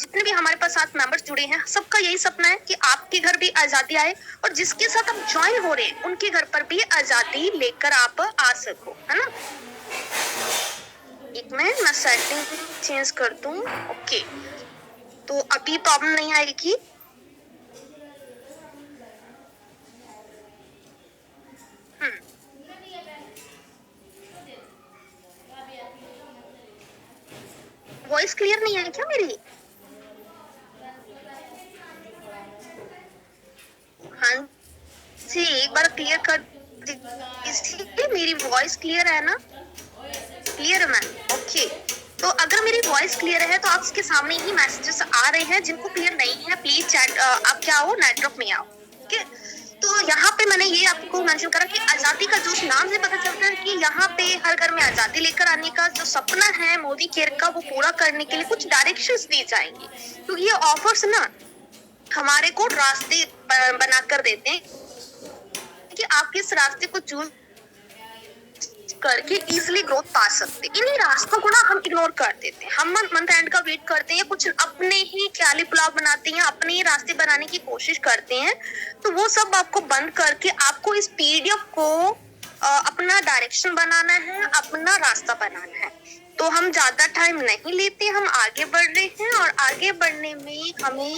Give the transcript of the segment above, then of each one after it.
जितने भी हमारे पास 7 मेंबर्स जुड़े हैं, सबका यही सपना है कि आपके घर भी आजादी आए और जिसके साथ आप ज्वाइन हो रहे हैं उनके घर पर भी आजादी लेकर आप आ सको, है ना। एक मिनट मैं सेटिंग चेंज कर दूं। ओके, तो अभी प्रॉब्लम नहीं आएगी। वॉइस क्लियर नहीं है क्या मेरी? हाँ जी, एक बार क्लियर कर दीजिए। मेरी वॉइस क्लियर है ना? क्लियर है मैम? ओके, तो अगर मेरी वॉइस क्लियर है तो आपके सामने ही मैसेजेस आ रहे हैं। जिनको क्लियर नहीं है प्लीज चैट आप क्या हो, नेटवर्क में आओ। ठीक है, तो यहाँ पे मैंने ये आपको मेंशन करा कि आजादी का जोश नाम से पता चलता है कि यहाँ पे हर घर में आजादी लेकर आने का जो सपना है मोदी केयर का, वो पूरा करने के लिए कुछ डायरेक्शंस दी जाएंगी। क्योंकि ये ऑफर्स ना हमारे को रास्ते बना कर देते हैं कि आप किस रास्ते को चूज करके इजिली ग्रोथ पा सकते। इन्हीं रास्तों को ना हम इग्नोर कर देते हैं। हम मंथ एंड का वेट करते हैं, कुछ अपने ही ख्याली पुलाव बनाते हैं, अपने ही रास्ते बनाने की कोशिश करते हैं। तो वो सब आपको बंद करके आपको इस पीडीएफ को अपना डायरेक्शन बनाना है, अपना रास्ता बनाना है। तो हम ज्यादा टाइम नहीं लेते, हम आगे बढ़ रहे हैं और आगे बढ़ने में हमें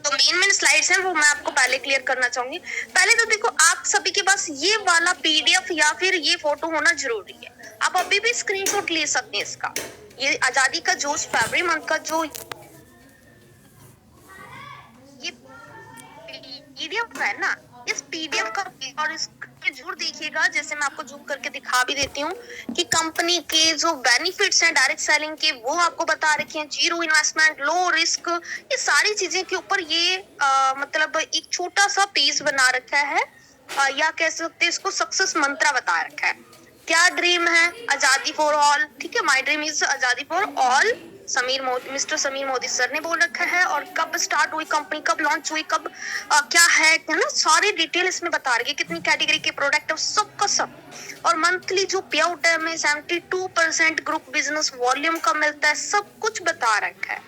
तो मेन स्लाइड्स हैं वो मैं आपको पहले क्लियर करना चाहूंगी। पहले तो देखो, आप सभी के पास ये वाला पीडीएफ या फिर ये फोटो होना जरूरी है। आप अभी भी स्क्रीनशॉट ले सकते हैं इसका। ये आजादी का जोश फरवरी मंथ का जो ये पीडीएफ है ना, इस पीडीएफ का और इसके जरूर देखिएगा। जैसे मैं आपको जूम करके दिखा भी देती हूँ कि कंपनी के जो बेनिफिट्स हैं डायरेक्ट सेलिंग के, वो आपको बता रखे हैं। जीरो इन्वेस्टमेंट, लो रिस्क, ये सारी चीजें के ऊपर ये मतलब एक छोटा सा पेज बना रखा है, या कह सकते हैं इसको सक्सेस मंत्रा बता रखा है। क्या ड्रीम है? आजादी फॉर ऑल। ठीक है, माई ड्रीम इज आजादी for all. Mister Sameer Modi sir ने बोल रखा है। और कब स्टार्ट हुई कंपनी, कब लॉन्च हुई, कब क्या है ना, सारी डिटेल इसमें बता रही है। कितनी कैटेगरी के प्रोडक्ट है, सबका सब। और मंथली जो पे आउट है हमें 72% ग्रुप बिजनेस वॉल्यूम का मिलता है, सब कुछ बता रखा है।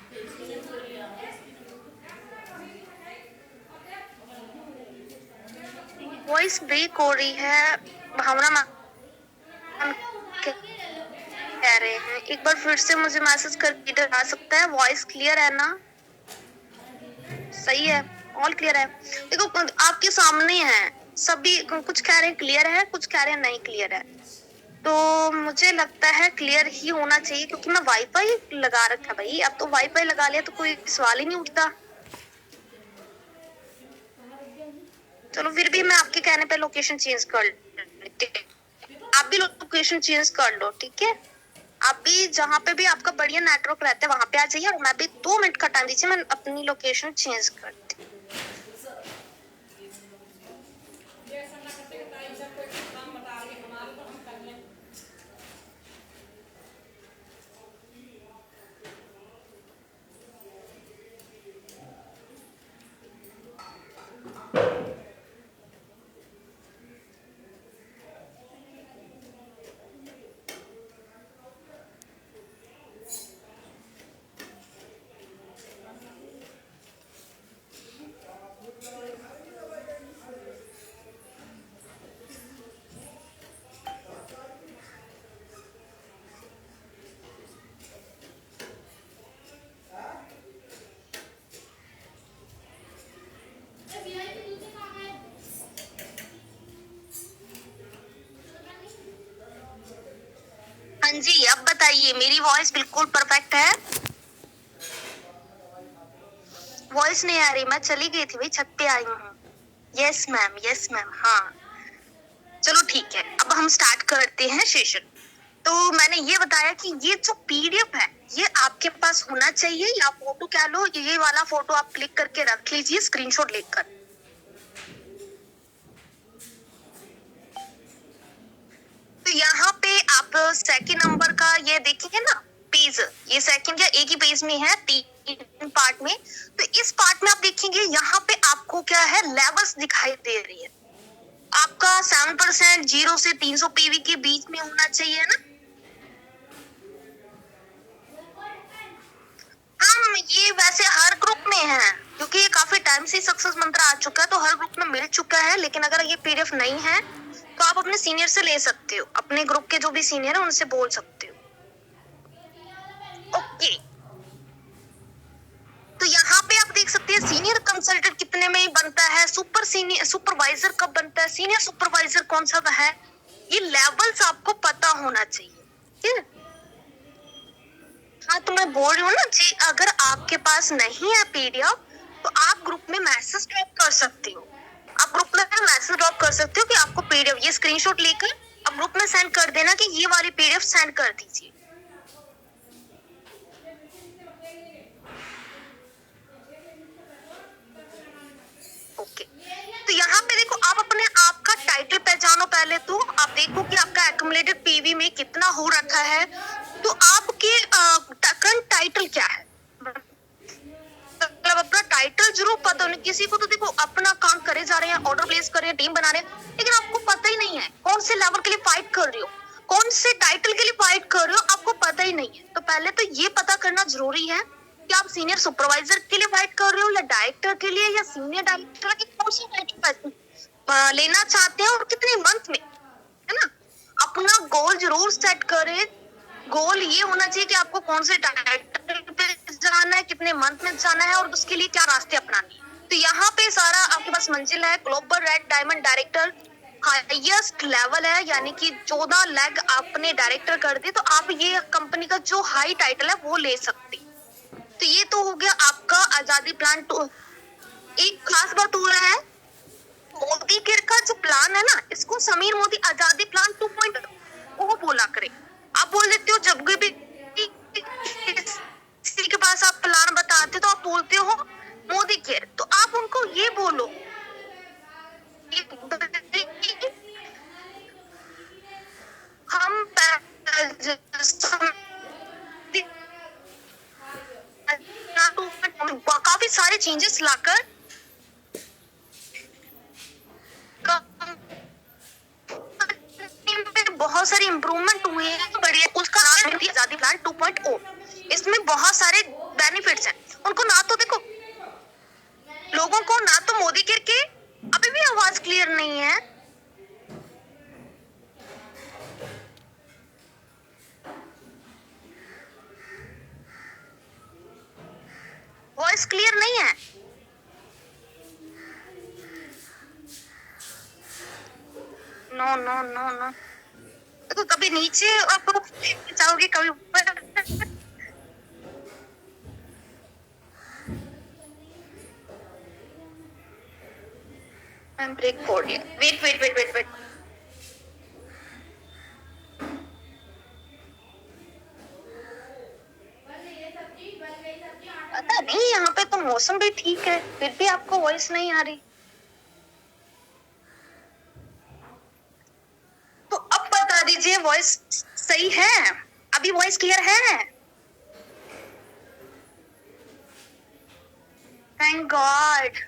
वॉइस ब्रेक हो रही है, भावना मैम कह रहे हैं। एक बार फिर से मुझे मैसेज करके डरा सकता है। वॉइस क्लियर है ना? सही है, ऑल क्लियर है। देखो आपके सामने है, सभी कुछ कह रहे हैं क्लियर है, कुछ कह रहे हैं नहीं क्लियर है। तो मुझे लगता है क्लियर ही होना चाहिए, क्योंकि मैं वाईफाई लगा रखा है भाई। अब तो वाईफाई लगा लिया तो कोई सवाल ही नहीं उठता। चलो फिर भी मैं आपके कहने पे लोकेशन चेंज कर लेती हूँ। आप भी लोकेशन चेंज कर लो, ठीक है। आप भी जहाँ पे भी आपका बढ़िया नेटवर्क रहता है वहां पे आ जाइए, और मैं भी 2 मिनट का टाइम दीजिए, मैं अपनी लोकेशन चेंज करती हूँ। हाँ जी, अब बताइए, मेरी वॉइस बिल्कुल परफेक्ट है? वॉइस नहीं आ रही? मैं चली गई थी भाई, छत पे आई हूँ। यस मैम, यस मैम, हाँ। चलो ठीक है, अब हम स्टार्ट करते हैं सेशन। तो मैंने ये बताया कि ये जो पीडीएफ है ये आपके पास होना चाहिए, या फोटो कह लो, ये वाला फोटो आप क्लिक करके रख लीजिए स्क्रीनशॉट लेकर। तो यहाँ पे आप सेकंड नंबर का ये देखेंगे ना पेज, ये सेकंड या एक ही पेज में है, 3 पार्ट में। तो इस पार्ट में आप देखेंगे यहाँ पे आपको क्या है, लेवल्स दिखाई दे रही है। आपका 7% 0 से 300 पीवी के बीच में होना चाहिए ना। हम ये टाइम से सक्सेस मंत्र आ चुका है, तो हर ग्रुप में मिल चुका है। लेकिन अगर ये पीडीएफ नहीं है तो आप अपने सीनियर से ले सकते हो, अपने ग्रुप के जो भी सीनियर है उनसे बोल सकते हो। ओके, तो यहाँ पे आप देख सकते हैं सीनियर कंसल्टेंट कितने में बनता है, सुपरवाइजर कब बनता है, सीनियर सुपरवाइजर कौन सा है, ये लेवल्स आपको पता होना चाहिए। ठीक है, हाँ तो मैं बोल रही हूँ ना जी, अगर आपके पास नहीं है पीडीएफ तो आप ग्रुप में मैसेज ड्रॉप कर सकते हो। आप ग्रुप में मैसेज ड्रॉप कर सकते हो कि आपको पीडीएफ, ये स्क्रीनशॉट लेकर आप ग्रुप में सेंड कर देना कि ये वाली पीडीएफ सेंड कर दीजिए। ओके, तो यहाँ पे देखो, आप अपने आप का टाइटल पहचानो। पहले तो आप देखो कि आपका एक्युमुलेटेड पीवी में कितना हो रखा है, तो आपके करंट टाइटल क्या है, मतलब अपना टाइटल जरूर पता होना। किसी को तो देखो अपना काम करे जा रहे हैं, ऑर्डर प्लेस कर रहे हैं, टीम बना रहे हैं, लेकिन आपको पता ही नहीं है कौन से लेवल के लिए फाइट कर रहे हो, कौन से टाइटल के लिए फाइट कर रहे हो, आपको पता ही नहीं है। तो पहले तो ये पता करना जरूरी है कि आप सीनियर सुपरवाइजर के लिए फाइट कर रहे हो या डायरेक्टर के लिए या सीनियर डायरेक्टर की कौन सी टाइटल लेना चाहते हैं और कितने मंथ में, है ना। अपना गोल जरूर सेट करें। गोल ये होना चाहिए कि आपको कौन से टाइटल पे जाना है, कितने मंथ में जाना है और उसके लिए क्या रास्ते अपनाने हैं। तो यहाँ पे सारा आपके पास मंजिल है। Global red diamond director highest level है, यानी कि 14 लैग आपने डायरेक्टर कर दी तो आप ये कंपनी का जो हाई टाइटल है वो ले सकते। तो ये तो हो गया आपका आजादी प्लान 2। एक खास बात हो रहा है, मोदी केयर का जो प्लान है ना, इसको समीर मोदी आजादी प्लान 2.0 वो बोला करे। आप बोल देते हो जब भी किसी के पास आप प्लान बताते तो आप बोलते हो मोदी केयर, तो आप उनको ये बोलो हम काफी सारे चेंजेस लाकर बहुत सारे इम्प्रूवमेंट हुए हैं, बढ़िया। उसका नाम है आजादी प्लान 2.0। इसमें बहुत सारे बेनिफिट्स हैं। उनको ना तो देखो, लोगों को ना तो मोदी केयर के अभी भी आवाज क्लियर नहीं है। वॉइस क्लियर नहीं है। नो नो नो नो, तो कभी नीचे आप जाओगे, कभी ऊपर। ब्रेक हो गया। Wait wait wait wait wait, पता नहीं, यहाँ पे तो मौसम भी ठीक है, फिर भी आपको वॉइस नहीं आ रही। तो अब बता दीजिए वॉइस सही है, अभी वॉइस क्लियर है? Thank God.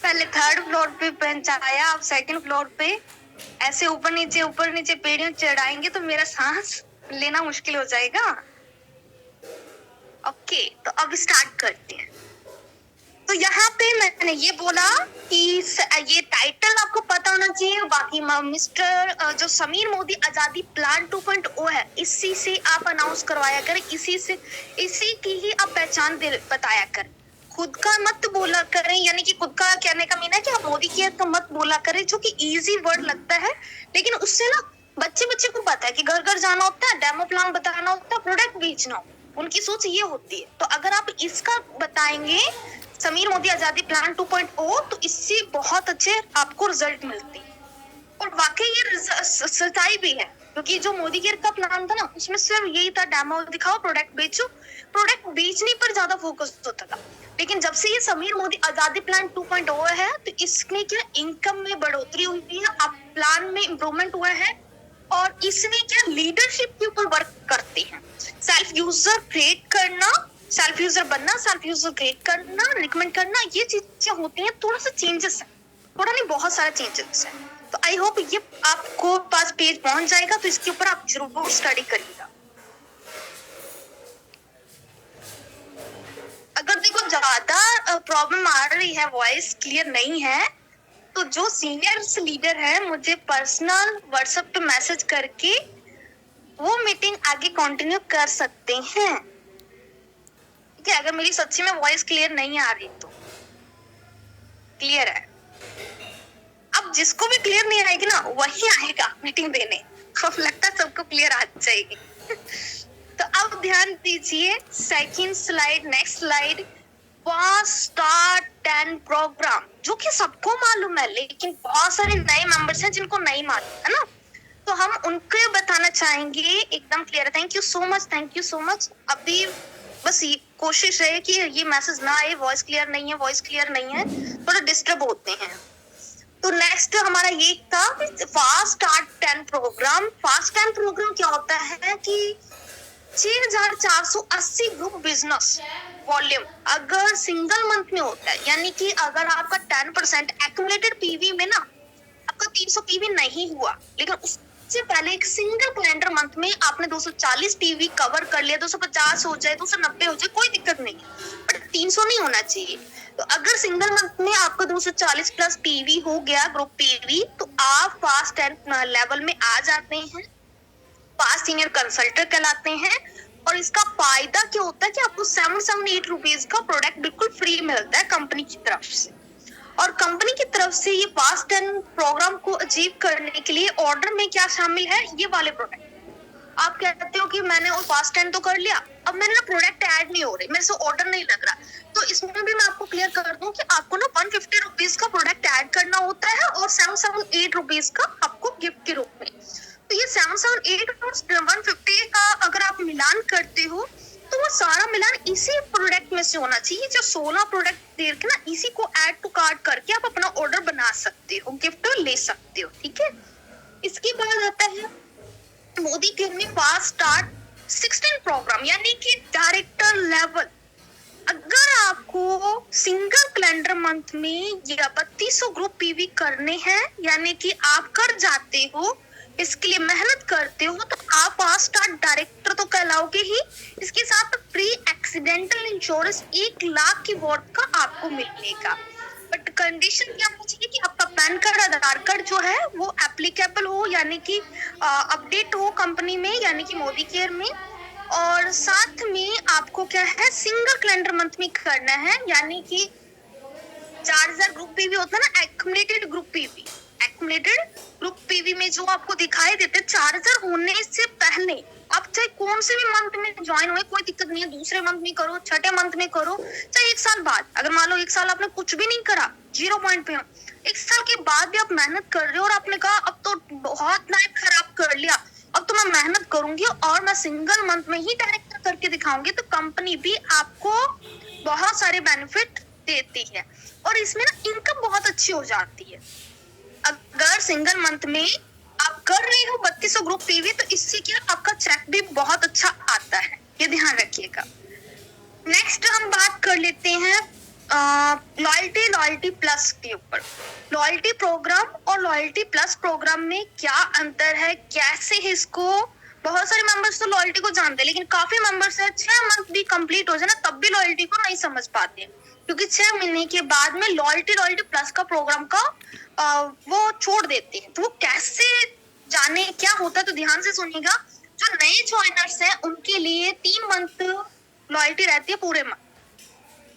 पहले 3rd फ्लोर पे पहुंचाया, अब 2nd फ्लोर पे। ऐसे ऊपर नीचे पेड़ियों चढ़ाएंगे तो मेरा सांस लेना मुश्किल हो जाएगा। ओके, तो अब स्टार्ट करते हैं। तो यहाँ पे मैंने ये बोला कि ये टाइटल आपको पता होना चाहिए। बाकी मिस्टर जो समीर मोदी आजादी प्लान 2.0 है, इसी से आप अनाउंस करवाया करें, इसी की ही आप पहचान बताया करें। खुद का मत बोला करें, यानी कि खुद का कहने का मीन है कि आप मोदी केयर तो मत बोला करें, जो कि इजी वर्ड लगता है, लेकिन उससे ना बच्चे को पता है कि घर घर जाना होता है, डेमो प्लान बताना होता है, प्रोडक्ट बेचना होता है, उनकी सोच ये होती है। तो अगर आप इसका बताएंगे समीर मोदी आजादी प्लान 2.0, तो इससे बहुत अच्छे आपको रिजल्ट मिलते हैं। और वाकई ये सच्चाई भी है, क्योंकि जो मोदी केयर का प्लान था ना, उसमें सिर्फ यही था, डेमो दिखाओ, प्रोडक्ट बेचो। प्रोडक्ट बेचने पर ज्यादा फोकस होता था। लेकिन जब से ये समीर मोदी आजादी प्लान 2.0 है, तो इसमें क्या इनकम में बढ़ोतरी हुई है, अब प्लान में इम्प्रूवमेंट हुआ है, और इसमें क्या लीडरशिप के ऊपर वर्क करते हैं। सेल्फ यूजर क्रिएट करना, सेल्फ यूजर बनना, सेल्फ यूजर क्रिएट करना, रिकमेंड करना, ये चीजें होती हैं। थोड़ा सा चेंजेस है, थोड़ा नहीं बहुत सारा चेंजेस है। तो आई होप ये आपको पास पेज पहुंच जाएगा, तो इसके ऊपर आप जरूर स्टडी करिएगा। अगर देखो ज्यादा प्रॉब्लम आ रही है, वॉइस क्लियर नहीं है, तो जो सीनियर लीडर है मुझे पर्सनल व्हाट्सएप पे मैसेज करके वो मीटिंग आगे कंटिन्यू कर सकते हैं। ठीक है, अगर मेरी सच्ची में वॉइस क्लियर नहीं आ रही तो। क्लियर है? अब जिसको भी क्लियर नहीं आएगी ना वही आएगा मीटिंग देने। अब लगता है सबको क्लियर आ जाएगी। तो अब ध्यान दीजिए, second slide, next slide, fast start 10 program, जो कि सबको मालूम है, लेकिन बहुत सारे नए मेंबर्स हैं जिनको नहीं मालूम है ना, तो हम उनको बताना चाहेंगे। एकदम क्लियर है। Thank you so much, thank you so much. अभी बस ये कोशिश है कि ये मैसेज ना आए, वॉइस क्लियर नहीं है, वॉइस क्लियर नहीं है, थोड़ा डिस्टर्ब होते हैं। तो नेक्स्ट हमारा ये था fast start 10 program. Fast 10 program क्या होता है कि 6480 ग्रुप बिजनेस वॉल्यूम अगर सिंगल मंथ में होता है, यानी कि अगर आपका 10% एक्यूमुलेटेड पीवी में ना आपका 300 पीवी नहीं हुआ, लेकिन उससे पहले एक सिंगल कैलेंडर मंथ में आपने 240 पीवी कवर कर लिया, 250 हो जाए, 290 हो जाए, कोई दिक्कत नहीं, बट 300 नहीं होना चाहिए। तो अगर सिंगल मंथ में आपका 240 प्लस पीवी हो गया, ग्रुप पीवी, तो आप फास्ट 10 लेवल में आ जाते हैं, फास्ट सीनियर कंसल्टेंट कहलाते हैं। और इसका फायदा क्या होता है कि आपको 778 रुपीज का प्रोडक्ट बिल्कुल फ्री मिलता है कंपनी की तरफ से। और कंपनी की तरफ से ये फास्ट 10 प्रोग्राम को अचीव करने के लिए ऑर्डर में क्या शामिल है, ये वाले प्रोडक्ट। आप कहते हो कि मैंने वो फास्ट 10 तो कर लिया, अब मेरे ना प्रोडक्ट ऐड नहीं हो रहे, मेरे से ऑर्डर नहीं लग रहा, तो इसमें भी मैं आपको क्लियर कर दूं कि आपको ना 150 रुपीज का प्रोडक्ट ऐड करना होता है और 778 रुपीज का आपको गिफ्ट के रूप में। तो ये 778 और 150 का अगर आप मिलान करते हो तो वो सारा मिलान इसी प्रोडक्ट में से होना चाहिए। जो 16 प्रोडक्ट दे के ना, इसी को ऐड टू कार्ट करके आप अपना ऑर्डर बना सकते हो, गिफ्ट ले सकते हो। ठीक है, इसके बाद आता है मोदी केयर में फास्ट स्टार्ट 16 प्रोग्राम, यानी कि डायरेक्टर लेवल। अगर आपको सिंगल कैलेंडर मंथ में या 3200 ग्रुप पीवी करने हैं, यानी कि आप कर जाते हो, इसके लिए मेहनत करते हो, तो आप फास्ट स्टार्ट डायरेक्टर तो कहलाओगे ही, इसके साथ प्री एक्सीडेंटल इंश्योरेंस 1 लाख की वर्थ का आपको मिलेगा। बट कंडीशन क्या होनी चाहिए कि आपका पैन कार्ड, आधार कार्ड जो है वो एप्लीकेबल हो, यानी कि अपडेट हो कंपनी में, यानी कि मोदी केयर में। और साथ में आपको क्या है, सिंगल कैलेंडर मंथ में करना है, यानी कि 4000 ग्रुप पीवी होता है ना, accumulated group PV. Accumulated group PV में जो आपको दिखाई देते 4000 होने से पहले आप चाहे कौन से भी मंथ में ज्वाइन हुए, कोई दिक्कत नहीं है, दूसरे मंथ में करो, छठे मंथ में करो, चाहे 1 साल बाद, अगर मान लो 1 साल आपने कुछ भी नहीं करा, 0 पॉइंट पे हो, 1 साल के बाद भी आप मेहनत कर रहे हो और आपने कहा अब तो बहुत लाइफ खराब कर लिया, अब तो मैं मेहनत करूंगी और मैं सिंगल मंथ में ही डायरेक्टर करके दिखाऊंगी, तो कंपनी भी आपको बहुत सारे बेनिफिट देती है और इसमें ना इनकम बहुत अच्छी हो जाती है। अगर सिंगल मंथ में आप कर रहे हो 3200 ग्रुप पीवी, तो इससे क्या आपका चेक भी बहुत अच्छा आता है, ये ध्यान रखिएगा। नेक्स्ट हम बात कर लेते हैं लॉयल्टी प्लस के ऊपर। लॉयल्टी प्रोग्राम और लॉयल्टी प्लस प्रोग्राम में क्या अंतर है, कैसे है इसको, बहुत सारे मेंबर्स तो लॉयल्टी को जानते हैं, लेकिन काफी मेंबर्स है 6 मंथ भी कंप्लीट हो जाए ना तब भी लॉयल्टी को नहीं समझ पाते, क्योंकि 6 महीने के बाद में लॉयल्टी प्लस का प्रोग्राम का वो छोड़ देते हैं। तो वो कैसे जाने, क्या होता है, तो ध्यान से सुनिएगा। जो नए ज्वाइनर्स हैं उनके लिए 3 मंथ लॉयल्टी रहती है पूरे मंथ,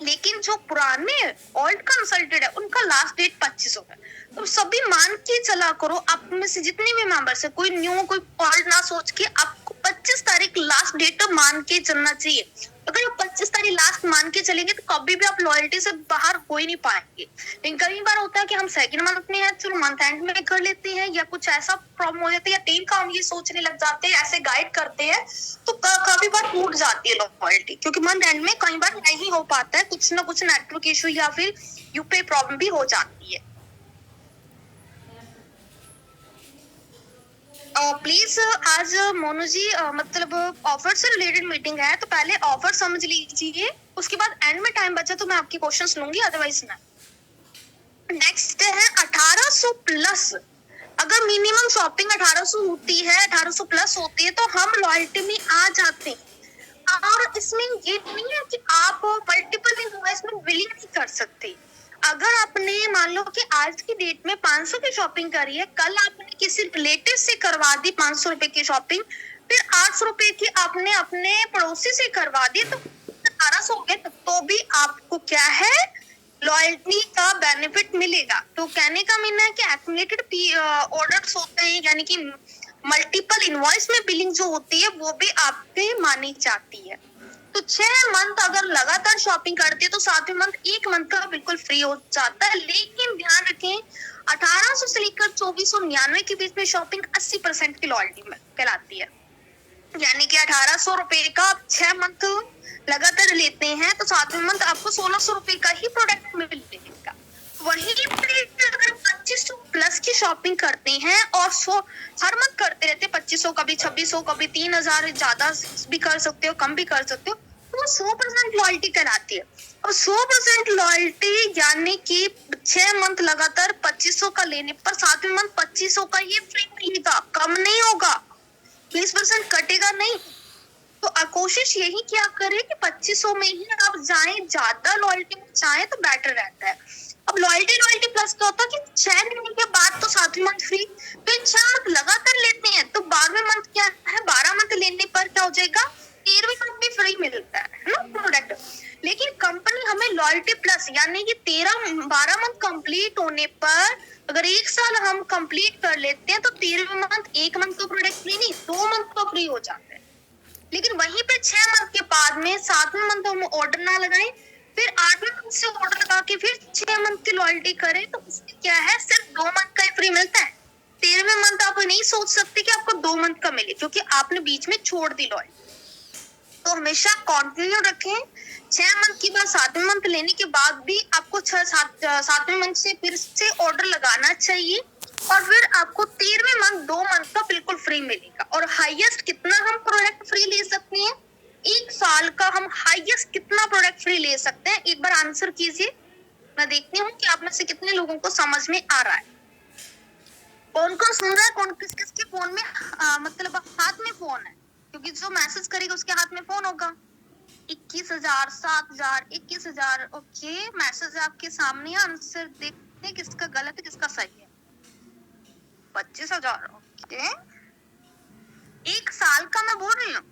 लेकिन जो पुराने ओल्ड कंसल्टेड है उनका लास्ट डेट 25 होता है। तो सभी मान के चला करो, आप में से जितने भी मेंबर्स है, कोई न्यू कोई ओल्ड ना सोच के, आपको 25 तारीख लास्ट डेट मान के चलना चाहिए। अगर आप 25 तारीख लास्ट मान के चलेंगे तो कभी भी आप लॉयल्टी से बाहर हो ही नहीं पाएंगे। लेकिन कई बार होता है कि हम सेकंड मंथ में है, चलो मंथ एंड में कर लेते हैं, या कुछ ऐसा प्रॉब्लम हो जाता है, या टीम का हम ये सोचने लग जाते हैं, ऐसे गाइड करते हैं, तो काफी बार टूट जाती है लॉयल्टी, क्योंकि मंथ एंड में कई बार नहीं हो पाता है, कुछ ना कुछ नेटवर्क इशू या फिर यूपीआई प्रॉब्लम भी हो जाती है। प्लीज आज मोनू जी मतलब ऑफर से रिलेटेड मीटिंग है, तो पहले ऑफर समझ लीजिए, उसके बाद एंड में टाइम बचा तो मैं आपके क्वेश्चंस लूंगी, अदरवाइज ना। नेक्स्ट है 1800 प्लस। अगर मिनिमम शॉपिंग 1800 होती है, 1800 प्लस होती है, तो हम लॉयल्टी में आ जाते हैं। और इसमें ये नहीं है कि आप मल्टीपल इनवॉइस में बिलिंग नहीं कर सकते, आपने मान लो कि आज की डेट में 500 की शॉपिंग करी है, कल आपने किसी रिलेटिव से करवा दी 500 रुपए की शॉपिंग, फिर 800 रुपए की आपने अपने पड़ोसी से करवा दी, तो 1800 हो गए, तो भी आपको क्या है, लॉयल्टी का बेनिफिट मिलेगा। तो कहने का मीन है कि एक्यूमुलेटेड ऑर्डर्स होते हैं, यानी कि मल्टीपल इनवॉइस में बिलिंग जो होती है वो भी आपके मानी जाती है। तो 6 मंथ अगर लगातार शॉपिंग करते हैं तो 7वें मंथ 1 मंथ का बिल्कुल फ्री हो जाता है। लेकिन ध्यान रखें 1800 से लेकर 2499 के बीच में शॉपिंग 80% की लॉयल्टी में कहलाती है। यानी कि 1800 रुपए का आप 6 मंथ लगातार लेते हैं तो 7वें मंथ आपको 1600 रुपए का ही प्रोडक्ट मिलेगा। वहीं पे अगर 2500 प्लस की शॉपिंग करते हैं और हर मंथ करते रहते हैं, 2500 कभी 2600 कभी 3000, ज्यादा भी कर सकते हो कम भी कर सकते हो, तो वो 100% लॉयल्टी कहलाती है। और 100% लॉयल्टी यानी कि 6 मंथ लगातार 2500 का लेने पर 7वें मंथ 2500 का ही फ्री मिलेगा, कम नहीं होगा, 20% कटेगा नहीं। तो कोशिश यही क्या करें कि 2500 में ही आप जाएं, ज्यादा लॉयल्टी में जाएं तो बेटर रहता है। अब लॉयल्टी प्लस क्या होता है कि 6 महीने के बाद तो 7वें मंथ फ्री, फिर 6 मंथ लगातार लेते हैं तो 12वें मंथ क्या है, 12 मंथ लेने पर क्या हो जाएगा, 13वें मंथ भी फ्री मिलता है ना प्रोडक्ट। लेकिन कंपनी हमें लॉयल्टी प्लस यानी कि 12 मंथ कंप्लीट होने पर अगर 1 साल हम कंप्लीट कर लेते हैं तो 13वें मंथ 1 मंथ का प्रोडक्ट फ्री नहीं 2 मंथ का फ्री हो जाता है। लेकिन वहीं पे 6 मंथ के बाद में 7वें मंथ हम ऑर्डर ना लगाएं, फिर 8वें मंथ से ऑर्डर लगा के फिर 6 मंथ की लॉयल्टी करें तो उसमें क्या है, सिर्फ 2 मंथ का ही फ्री मिलता है। 13वें मंथ आप नहीं सोच सकते कि आपको 2 मंथ का मिले, क्योंकि आपने बीच में छोड़ दी लॉयल्टी। तो हमेशा कंटिन्यू रखें। 6 मंथ के बाद 7वें मंथ लेने के बाद भी आपको 7वें मंथ से फिर से ऑर्डर लगाना चाहिए और फिर आपको 13वें मंथ 2 मंथ का बिल्कुल फ्री मिलेगा। और हाईएस्ट कितना हम प्रोडक्ट फ्री ले सकते हैं, 1 साल का हम हाईएस्ट कितना प्रोडक्ट फ्री ले सकते हैं, एक बार आंसर कीजिए। मैं देखती हूँ कि आप में से कितने लोगों को समझ में आ रहा है। कौन कौन सुन रहा है, कौन किस किस के फोन में मतलब हाथ में फोन है, क्योंकि जो मैसेज करेगा उसके हाथ में फोन होगा। 21,000, 7,000, 21,000। ओके, मैसेज आपके सामने, आंसर देखते हैं किसका गलत है किसका सही है। 25,000। ओके, 1 साल का मैं बोल रही हूँ,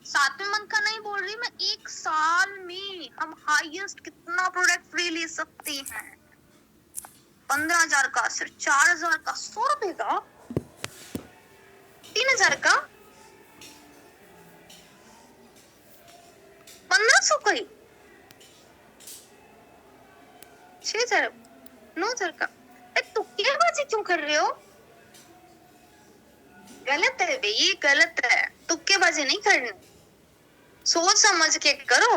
7वें मंथ का नहीं बोल रही मैं। 1 साल में हम हाईएस्ट कितना प्रोडक्ट फ्री ले सकते हैं, 15,000 का, सिर्फ 4,000 का, 100 रुपए का, 3,000 का, 1,500 का ही, 6,000, 9,000 का। तुक्केबाजी क्यों कर रहे हो, गलत है भाई, गलत है, तुक्केबाजी नहीं करनी, सोच समझ के करो।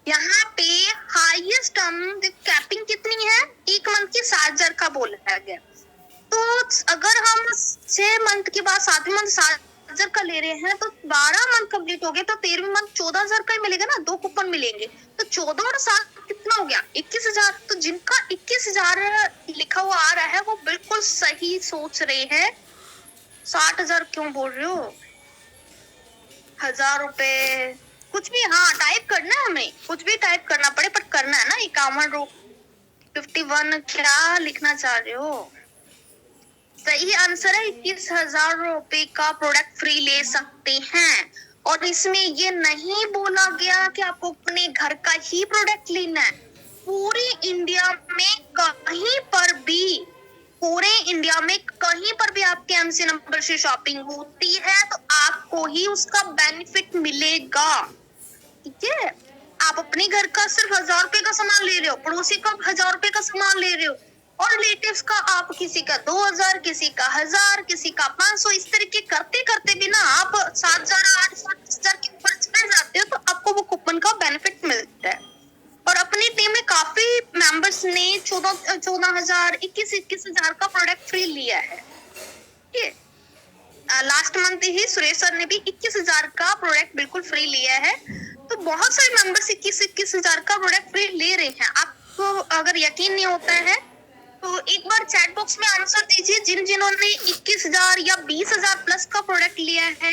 यहाँ पे हाईएस्ट हम कैपिंग कितनी है, 1 मंथ की 7,000 का बोला गया। तो अगर हम 6 मंथ के बाद 7वें मंथ 7,000 का ले रहे हैं तो 12 मंथ कंप्लीट हो गए तो 13वें मंथ 14,000 का ही मिलेगा ना, 2 कूपन मिलेंगे तो 14 और 7 कितना हो गया, 21,000। तो जिनका 21,000 लिखा हुआ आ रहा है वो बिल्कुल सही सोच रहे हैं। 60,000 क्यों बोल रहे हो, 1,000 रुपए कुछ भी, हाँ टाइप करना है, हमें कुछ भी टाइप करना पड़े पर करना है ना। 51 क्या लिखना चाह रहे हो, सही आंसर है 21,000 रुपए का प्रोडक्ट फ्री ले सकते हैं। और इसमें ये नहीं बोला गया कि आपको अपने घर का ही प्रोडक्ट लेना है, पूरे इंडिया में कहीं पर भी, पूरे इंडिया में कहीं पर भी आपके एमसी नंबर से शॉपिंग होती है तो आपको ही उसका बेनिफिट मिलेगा। ठीक है, आप अपने घर का सिर्फ 1,000 रुपए का सामान ले रहे हो, पड़ोसी का 1,000 रुपए का सामान ले रहे हो, और रिलेटिव्स का आप किसी का 2,000, किसी का 1,000, किसी का 500, इस तरीके करते करते भी ना आप 7,000, 8,000, 10,000 के ऊपर चले जाते हो तो आपको वो कूपन का बेनिफिट मिलता है। और अपनी टीम में काफी मेंबर्स ने 14,000, 21,000 का प्रोडक्ट फ्री लिया है। ठीक है, लास्ट मंथ ही सुरेश सर ने भी 21,000 का प्रोडक्ट बिल्कुल फ्री लिया है। तो बहुत सारे मेंबर्स 21,000 का प्रोडक्ट फ्री ले रहे हैं। आपको अगर यकीन नहीं होता है तो एक बार चैट बॉक्स में आंसर दीजिए, जिन जिन्होंने 21,000 या 20,000 प्लस का प्रोडक्ट लिया है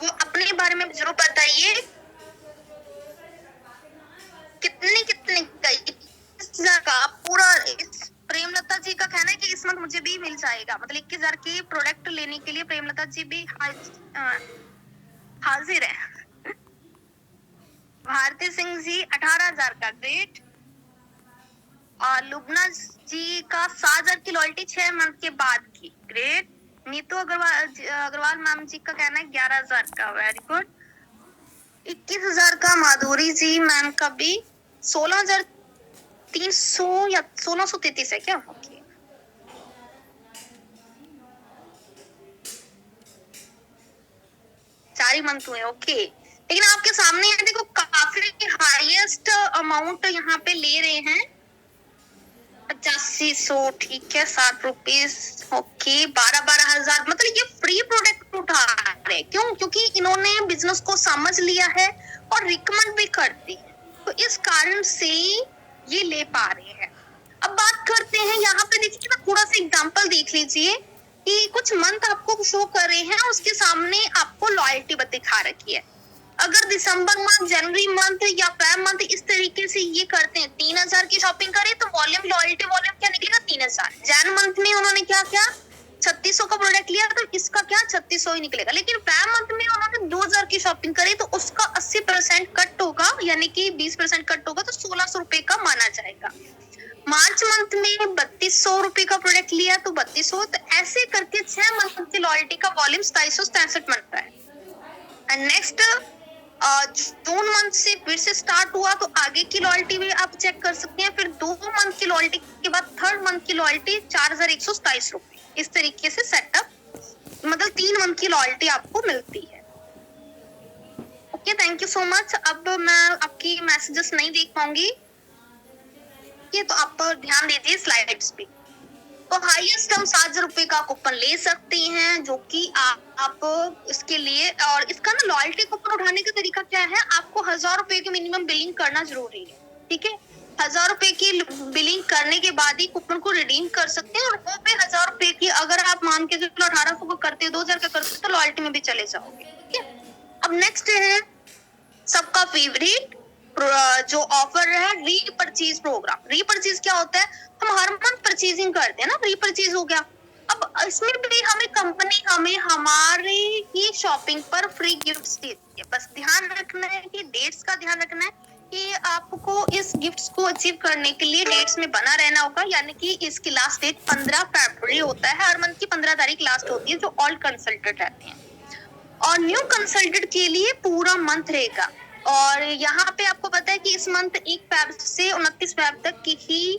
वो अपने बारे में जरूर बताइए, कितने कितने का, दिस मंथ मुझे भी मिल जाएगा, मतलब 21,000 के प्रोडक्ट लेने के लिए प्रेमलता जी भी हाजिर है। भारती सिंह जी 18,000 का, ग्रेट। और लुबना जी का 7,000 की लॉयल्टी 6 मंथ के बाद की, ग्रेट। नीतू अग्रवाल मैम जी का कहना है 11,000 का, वेरी गुड। 21,000 का माधुरी जी मैम का भी, 16,300 या 1633 है क्या? ओके, 4 मंथ हुए, ओके। लेकिन आपके सामने है देखो, काफी हाईएस्ट अमाउंट यहाँ पे ले रहे हैं, 8500, ठीक है, 7 रुपीज, ओके। 12,000, मतलब ये फ्री प्रोडक्ट उठा रहे हैं, क्यों? क्योंकि इन्होंने बिजनेस को समझ लिया है और रिकमेंड भी करते हैं, तो इस कारण से ये ले पा रहे हैं। अब बात करते हैं, यहाँ पे देखिए ना, थोड़ा सा एग्जांपल देख लीजिए कि कुछ मंथ आपको शो कर रहे हैं, उसके सामने आपको लॉयल्टी दिखा रखी है। अगर दिसंबर मंथ, जनवरी मंथ या फेब मंथ इस तरीके से ये करते हैं, 3,000 की शॉपिंग करें तो वॉल्यूम, लॉयल्टी वॉल्यूम क्या निकलेगा? 3,000। जैन मंथ में उन्होंने क्या किया, 3600 का प्रोडक्ट लिया, तो इसका क्या 3600 ही निकलेगा। लेकिन फेब मंथ में उन्होंने 2,000 की शॉपिंग करी, तो उसका 80% कट होगा, यानी कि 20% कट होगा, तो 1,600 रुपए का माना जाएगा। मार्च मंथ में 3,200 रुपए का प्रोडक्ट लिया तो 3,200, तो ऐसे करके 6 मंथ की लॉयल्टी का वॉल्यूम 2,763 बनता है। एंड नेक्स्ट जून मंथ से फिर से स्टार्ट हुआ, तो आगे की लॉयल्टी भी आप चेक कर सकते हैं। फिर 2 मंथ की लॉयल्टी के बाद थर्ड मंथ की लॉयल्टी 4,127 रुपए, इस तरीके से सेटअप, मतलब 3 मंथ की लॉयल्टी आपको मिलती है। Okay, thank you so much. अब मैं आपकी मैसेजेस नहीं देख पाऊंगी, ये तो आप ध्यान दीजिए स्लाइड्स पे। तो हाईएस्ट हम 7,000 रुपए का कूपन ले सकते हैं, जो कि आप इसके लिए, और इसका ना लॉयल्टी कूपन उठाने का तरीका क्या है, आपको 1,000 रुपए की मिनिमम बिलिंग करना जरूरी है, ठीक है। 1,000 रुपए की बिलिंग करने के बाद ही कूपन को रिडीम कर सकते हैं, और वो पे 1,000 रुपए की अगर आप मान के 1800 का करते, 2,000 का करते, तो लॉयल्टी में भी चले जाओगे, ठीक है। अब नेक्स्ट है सबका फेवरेट जो ऑफर है, रीपरचेज प्रोग्राम। रीपरचेज क्या होता है, हम हर मंथ परचेजिंग करते हैं ना, रीपरचेज हो गया। अब इसमें भी हमें कंपनी हमें हमारे ही शॉपिंग पर फ्री गिफ्ट्स देती है। बस ध्यान रखना है कि डेट्स का ध्यान रखना है कि आपको इस गिफ्ट्स को अचीव करने के लिए डेट्स में बना रहना होगा, यानी कि इसकी लास्ट डेट 15 फरवरी होता है, हर मंथ की 15 तारीख लास्ट होती है, जो ओल्ड कंसल्टेंट रहते हैं। और न्यू कंसल्टेंट के लिए पूरा मंथ रहेगा। और यहाँ पे आपको पता है कि इस मंथ 1 फरवरी से 29 फरवरी तक की ही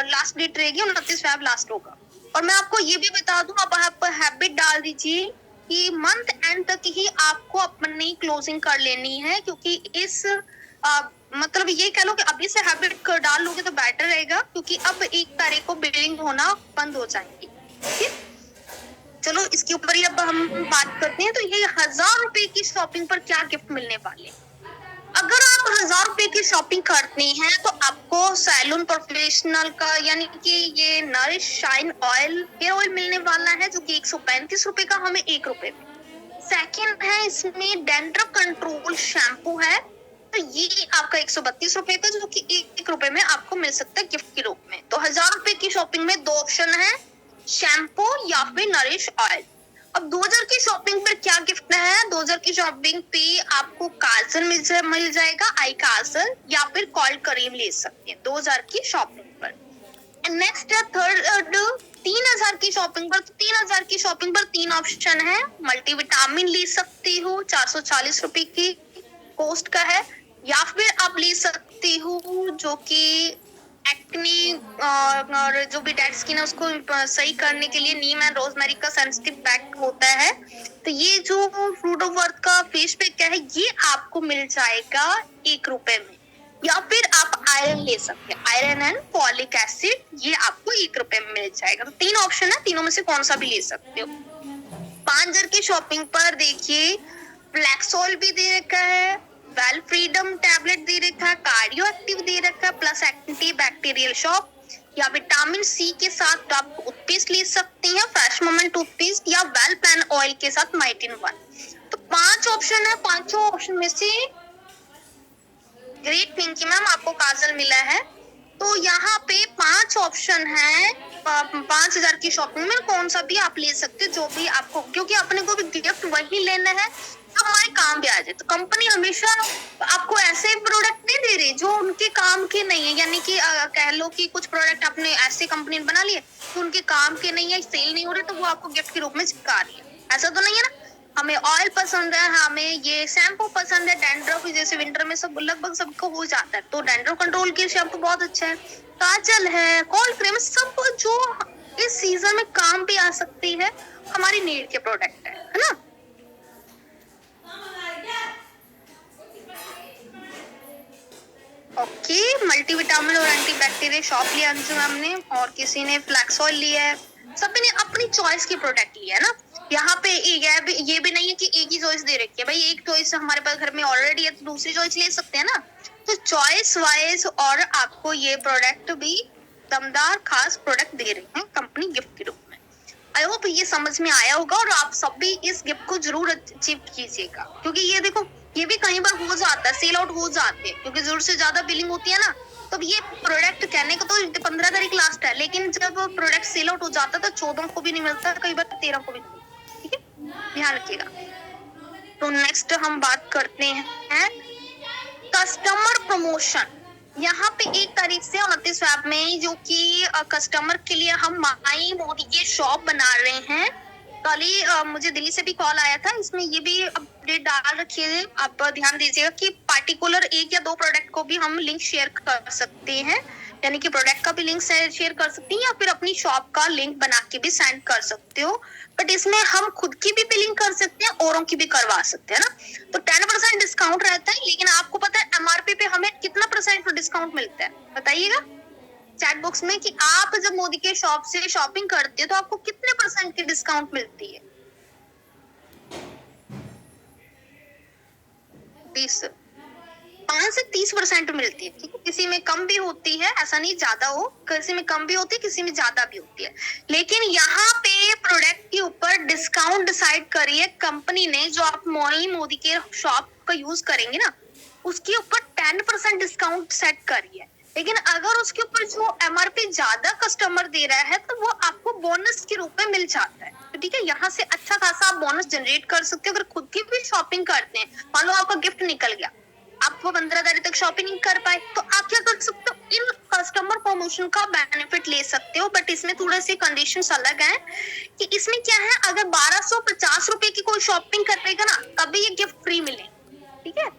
लास्ट डेट रहेगी, 29 फरवरी लास्ट होगा। और मैं आपको ये भी बता दूं, अब आप हैबिट डाल दीजिए कि मंथ एंड तक ही आपको अपनी क्लोजिंग कर लेनी है, क्योंकि इस मतलब ये कह लो कि अभी से हैबिट डाल लोगे तो बेटर रहेगा, क्योंकि अब 1 तारीख को बिलिंग होना बंद हो जाएगी, ठीक। चलो इसके ऊपर ही अब हम बात करते हैं। तो ये 1,000 रुपए की शॉपिंग पर क्या गिफ्ट मिलने वाले। अगर आप 1,000 रुपए की शॉपिंग करते हैं तो आपको सैलून प्रोफेशनल का, यानी कि ये nourish shine oil, hair oil मिलने वाला है, जो कि 135 रुपए का, हमें 1 रुपए में। सेकेंड है, इसमें डैंड्रफ कंट्रोल शैम्पू है, तो ये आपका 132 रुपए का, जो कि 1 रुपए में आपको मिल सकता है गिफ्ट के रूप में। तो 1,000 रुपए की शॉपिंग में 2 ऑप्शन है, शैम्पू या फिर नरिश ऑयल। अब 2,000 की शॉपिंग पर क्या गिफ्ट है, 2,000 की शॉपिंग पे आपको काजल मिल जाएगा, आई काजल, या फिर कॉल्ड क्रीम ले सकते हैं 2,000 की शॉपिंग पर। नेक्स्ट है थर्ड, 3,000 की शॉपिंग पर। तो 3,000 की शॉपिंग पर 3 ऑप्शन है, मल्टीविटामिन ले सकती हो, 440 रुपए की कॉस्ट का है, या फिर आप ले सकते हो जो कि एक्ने और जो भी डेड स्किन है उसको सही करने के लिए नीम एंड रोजमेरी का सेंसिटिव पैक होता है। तो ये जो फ्रूट ऑफ वर्थ का फेस पैक क्या है, ये आपको मिल जाएगा 1 रुपए में। या फिर आप आयरन ले सकते हैं, आयरन एंड फॉलिक एसिड, ये आपको 1 रुपए में मिल जाएगा। तो 3 ऑप्शन है, तीनों में से कौन सा भी ले सकते हो। 5,000 की शॉपिंग पर देखिए ब्लैकसोल भी दे रखा है, वेल फ्रीडम टैबलेट दे रखा है, कार्डियो एक्टिव दे रखा है, प्लस एंटी बैक्टीरियल शॉप, या विटामिन सी के साथ आप टूथपेस्ट ले सकते हैं, फ्रेश मोमेंट टूथपेस्ट, या वेल प्लान ऑयल के साथ माइटिन 1। तो 5 ऑप्शन है, 5 ऑप्शन में से ग्रेट पिंकी मैम आपको काजल मिला है, तो यहाँ पे 5 ऑप्शन है 5,000 की शॉपिंग में, कौन सा भी आप ले सकते हो, जो भी आपको, क्योंकि अपने को भी गिफ्ट वही लेना है तो हमारे काम भी आ जाए। तो कंपनी हमेशा आपको ऐसे प्रोडक्ट नहीं दे रही जो उनके काम के नहीं है, यानी कि कह लो कि कुछ प्रोडक्ट आपने ऐसे कंपनी ने बना लिए तो उनके काम के नहीं है, सेल नहीं हो रहे, तो वो आपको गिफ्ट के रूप में चिपका रही है। ऐसा तो नहीं है ना। हमें ऑयल पसंद है, हमें ये शैम्पू पसंद है, डैंड्रफ जैसे विंटर में सब लगभग सबको हो जाता है, तो डैंड्रफ कंट्रोल के शैम्पू बहुत अच्छा है, काजल है, कोल्ड क्रीम, सब जो इस सीजन में काम भी आ सकती है, हमारी नीड के प्रोडक्ट है ना। ओके, मल्टीविटामिन और एंटीबैक्टीरियल शॉप लिया हमने, और किसी ने फ्लैक्स ऑयल लिया है, सभी ने अपनी चॉइस की प्रोडक्ट लिया है ना। यहाँ पे ये भी नहीं है कि एक ही चॉइस दे रखी है, भाई एक चॉइस हमारे पास घर में ऑलरेडी है तो दूसरी चॉइस ले सकते हैं ना। तो चॉइस वाइज और आपको ये प्रोडक्ट भी दमदार खास प्रोडक्ट दे रहे हैं कंपनी गिफ्ट के रूप में। आई होप ये समझ में आया होगा और आप सब भी इस गिफ्ट को जरूर अचीव कीजिएगा, क्योंकि ये देखो ये भी कई बार हो जाता है, सेल आउट हो जाते हैं, क्योंकि जरूर से ज्यादा बिलिंग होती है ना। तो ये प्रोडक्ट कहने को तो 15 तारीख लास्ट है, लेकिन जब प्रोडक्ट सेल आउट हो जाता है तो 14 को भी नहीं मिलता, कई बार 13 को भी नहीं मिलता। ठीक है, ध्यान रखिएगा। तो नेक्स्ट हम बात करते हैं कस्टमर प्रमोशन। यहाँ पे 1 तारीख से 29 फेब में, जो कि कस्टमर के लिए हम माई मोदी के शॉप बना रहे हैं। कल ही मुझे दिल्ली से भी कॉल आया था, इसमें ये भी अपडेट डाल रखी है, आप ध्यान दीजिएगा कि पार्टिकुलर 1 या 2 प्रोडक्ट को भी हम लिंक शेयर कर सकते हैं, यानी कि प्रोडक्ट का भी लिंक शेयर कर सकते हैं या फिर अपनी शॉप का लिंक बना के भी सेंड कर सकते हो। बट इसमें हम खुद की भी बिलिंग कर सकते हैं, औरों की भी करवा सकते हैं ना। तो 10% डिस्काउंट रहता है, लेकिन आपको पता है एमआरपी पे हमें कितना % डिस्काउंट मिलता है, बताइएगा चैट बॉक्स में कि आप जब मोदी के शॉप से शॉपिंग करते हो तो आपको कितने % की डिस्काउंट मिलती है। 5 से 30% मिलती है। ठीक है, किसी में कम भी होती है, ऐसा नहीं ज्यादा हो, किसी में कम भी होती है, किसी में ज्यादा भी होती है, लेकिन यहाँ पे प्रोडक्ट के ऊपर डिस्काउंट डिसाइड करिए कंपनी ने, जो आप मोदी के शॉप का यूज करेंगे ना उसके ऊपर 10% डिस्काउंट सेट करिए। लेकिन अगर उसके ऊपर जो एमआरपी ज्यादा कस्टमर दे रहा है तो वो आपको बोनस के रूप में मिल जाता है। तो ठीक है, यहाँ से अच्छा खासा आप बोनस जनरेट कर सकते हो। अगर खुद की भी शॉपिंग करते हैं, मान लो आपका गिफ्ट निकल गया, आप वो 15 तारीख तक शॉपिंग नहीं कर पाए, तो आप क्या कर सकते हो, इन कस्टमर प्रमोशन का बेनिफिट ले सकते हो। बट इसमें थोड़े से कंडीशंस अलग हैं कि इसमें क्या है, अगर 1250 रुपए की कोई शॉपिंग करेगा ना तभी ये गिफ्ट फ्री मिले। ठीक है,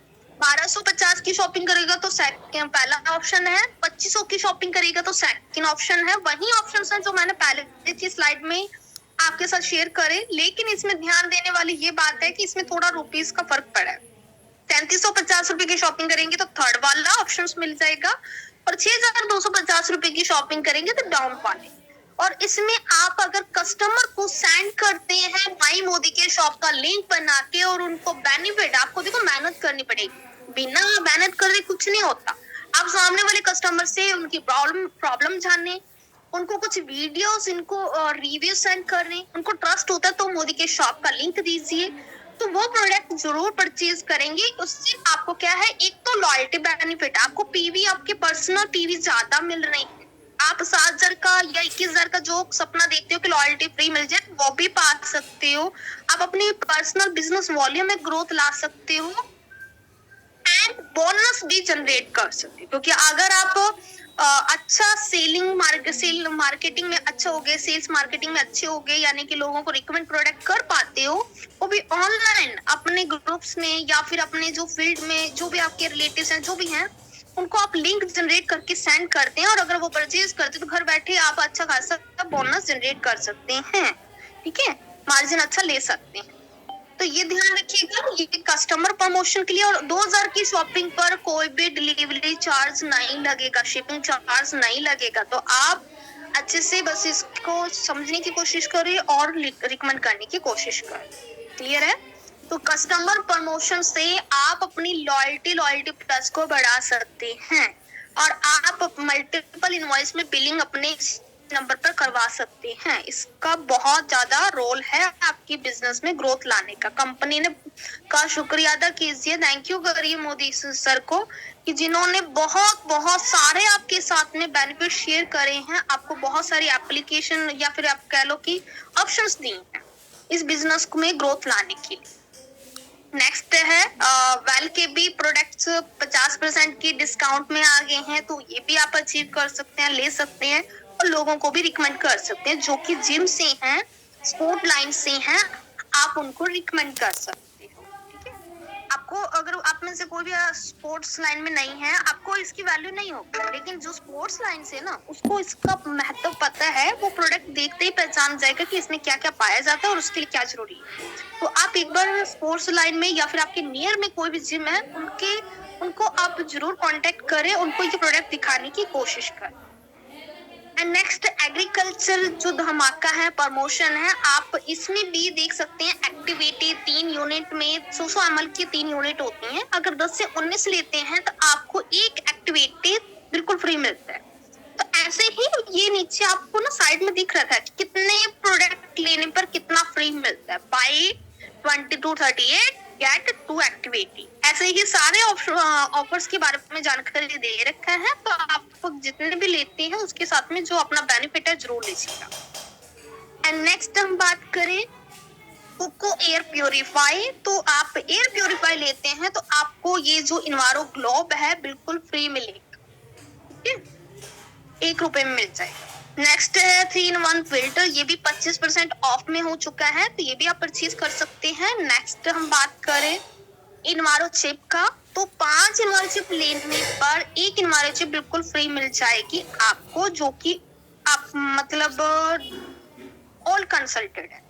1250 की शॉपिंग करेगा तो सेकंड पहला ऑप्शन है, 2500 की शॉपिंग करेगा तो सेकंड ऑप्शन है। वही ऑप्शन है जो मैंने पहले की स्लाइड में आपके साथ शेयर करे, लेकिन इसमें ध्यान देने वाली ये बात है कि इसमें थोड़ा रुपीस का फर्क पड़ा है। 3350 रुपए की शॉपिंग करेंगे तो थर्ड वाला ऑप्शन मिल जाएगा, और 6250 रुपए की शॉपिंग करेंगे तो डाउन वाले। और इसमें आप अगर कस्टमर को सेंड करते हैं माई मोदी के शॉप का लिंक बना के और उनको बेनिफिट, आपको देखो मेहनत करनी पड़ेगी, बिना मेहनत करे कुछ नहीं होता। आप सामने वाले कस्टमर से उनकी प्रॉब्लम जानने, उनको कुछ वीडियोस, इनको रिव्यू सेंड करने, उनको ट्रस्ट होता है तो मोदी के शॉप का लिंक दीजिए, तो वो प्रोडक्ट जरूर परचेज करेंगे। उससे आपको क्या है, एक तो लॉयल्टी बेनिफिट, आपको पीवी, आपके पर्सनल पीवी ज्यादा मिल रही है। आप 7,000 का या 21,000 का जो सपना देखते हो कि लॉयल्टी फ्री मिल जाए, वो भी पा सकते हो। आप अपनी पर्सनल बिजनेस वॉल्यूम में ग्रोथ ला सकते हो एंड बोनस भी जनरेट कर सकते हो, क्योंकि अगर आप अच्छा सेल मार्केटिंग में अच्छे हो गए, सेल्स मार्केटिंग में अच्छे हो गए, यानी कि लोगों को रिकमेंड प्रोडक्ट कर पाते हो, वो भी ऑनलाइन अपने ग्रुप्स में या फिर अपने जो फील्ड में जो भी आपके रिलेटिव्स हैं, जो भी हैं, उनको आप लिंक जनरेट करके सेंड करते हैं, और अगर वो परचेज करते हैं तो घर बैठे आप अच्छा खासा बोनस जनरेट कर सकते हैं। ठीक है, मार्जिन अच्छा ले सकते हैं। तो ये ध्यान रखिएगा, ये कस्टमर प्रमोशन के लिए। और 2000 की शॉपिंग पर कोई भी डिलीवरी चार्ज नहीं लगेगा, शिपिंग चार्ज नहीं लगेगा। तो आप अच्छे से बस इसको समझने की कोशिश करिए और रिकमेंड करने की कोशिश करें। क्लियर है? तो कस्टमर प्रमोशन से आप अपनी लॉयल्टी प्लस को बढ़ा सकते हैं, और आप मल्टीपल इनवॉइस में बिलिंग अपने नंबर पर करवा सकते हैं। इसका बहुत ज्यादा रोल है आपकी बिजनेस में ग्रोथ लाने का। कंपनी ने का शुक्रिया अदा कीजिए, थैंक यू करिए मोदी सर को, कि जिन्होंने बहुत बहुत सारे आपके साथ में बेनिफिट शेयर करे हैं, आपको बहुत सारी एप्लीकेशन या फिर आप कह लो कि ऑप्शंस दी हैं इस बिजनेस में ग्रोथ लाने के लिए। नेक्स्ट है वेल के भी प्रोडक्ट्स 50% की डिस्काउंट में आ गए हैं, तो ये भी आप अचीव कर सकते हैं, ले सकते हैं और लोगों को भी रिकमेंड कर सकते हैं जो कि जिम से हैं, स्पोर्ट लाइन से हैं, आप उनको रिकमेंड कर सकते हो। ठीक है, आपको अगर आप में से कोई भी स्पोर्ट्स लाइन में नहीं है, आपको इसकी वैल्यू नहीं होगी, लेकिन जो स्पोर्ट्स लाइन से ना उसको इसका महत्व पता है, वो प्रोडक्ट देखते ही पहचान जाएगा कि इसमें क्या क्या पाया जाता है और उसके लिए क्या जरूरी है। तो आप एक बार स्पोर्ट्स लाइन में या फिर आपके नियर में कोई भी जिम है, उनको आप जरूर कांटेक्ट करें, उनको ये प्रोडक्ट दिखाने की कोशिश करें। एंड नेक्स्ट एग्रीकल्चर जो धमाका है, प्रमोशन है, आप इसमें भी देख सकते हैं एक्टिविटी 3 यूनिट में 100 ml की 3 यूनिट होती हैं। अगर 10 से 19 लेते हैं तो आपको एक एक्टिविटी बिल्कुल फ्री मिलता है। तो ऐसे ही ये नीचे आपको ना साइड में दिख रहा है कितने प्रोडक्ट लेने पर कितना फ्री मिलता है। Buy 2238 get 2 activity. ऐसे ही सारे ऑफर्स के बारे में जानकारी दे रखा है, तो आप जितने भी लेते हैं उसके साथ में जो अपना बेनिफिट है जरूर लीजिएगा। एंड नेक्स्ट हम बात करें कोको एयर प्योरीफाई, तो आप एयर प्योरीफाई लेते हैं तो आपको ये जो इन्वायरो ग्लोब है बिल्कुल फ्री मिलेगा, ठीक है, 1 रुपए में मिल जाएगा। नेक्स्ट है 3-in-1 फिल्टर, ये भी 25% ऑफ में हो चुका है, तो ये भी आप परचेज कर सकते हैं। नेक्स्ट हम बात करें इन्वायरो चिप का, तो 5 इन्वायरो चिप लेने पर 1 इन्वायरो चिप बिल्कुल फ्री मिल जाएगी आपको, जो कि आप मतलब ऑल कंसल्टेड है।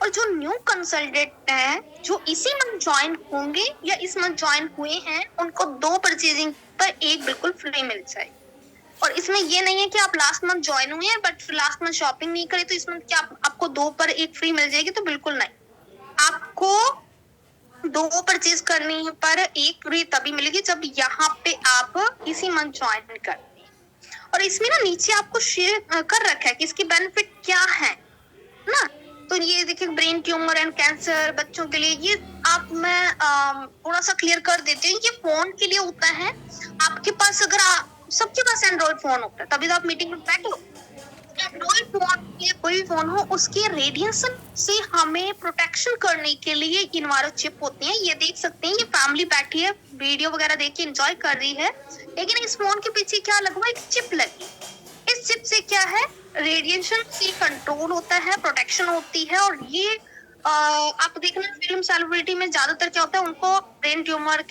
और जो न्यू कंसल्टेंट है जो इसी मंथ ज्वाइन होंगे या इस मंथ ज्वाइन हुए हैं, उनको 2 परचेजिंग पर 1 बिल्कुल फ्री मिल जाएगी। और इसमें ये नहीं है कि आप लास्ट मंथ ज्वाइन हुए हैं बट लास्ट मंथ शॉपिंग नहीं करी तो इस मंथ क्या आपको 2 पर 1 फ्री मिल जाएगी, तो बिल्कुल नहीं। आपको 2 परचेज करनी पर 1 फ्री तभी मिलेगी जब यहाँ पे आप इसी मंथ ज्वाइन करते हैं। और इसमें ना नीचे आपको शेयर कर रखा है कि इसकी बेनिफिट क्या है ना। तो ये देखिए ब्रेन ट्यूमर एंड कैंसर बच्चों के लिए, ये आप मैं थोड़ा सा क्लियर कर देती हूँ। ये फोन के लिए होता है, आपके पास अगर सबके पास एंड्रॉइड फोन होता है, तभी तो आप मीटिंग में बैठे हो। एंड्रॉइड फोन या कोई भी फोन हो, उसके रेडिएशन से हमें प्रोटेक्शन करने के लिए इन्वायरो चिप होती है। ये देख सकते हैं, ये फैमिली बैठी है वीडियो वगैरह देख के एंजॉय कर रही है, लेकिन इस फोन के पीछे क्या लगा हुआ है, एक चिप लगी। इस चिप से क्या है, रेडिएशन से कंट्रोल होता है, प्रोटेक्शन होती है। और ये आप देखना फिल्म सेलिब्रिटी में ज्यादातर क्या होता है, उनको ब्रेन ट्यूमर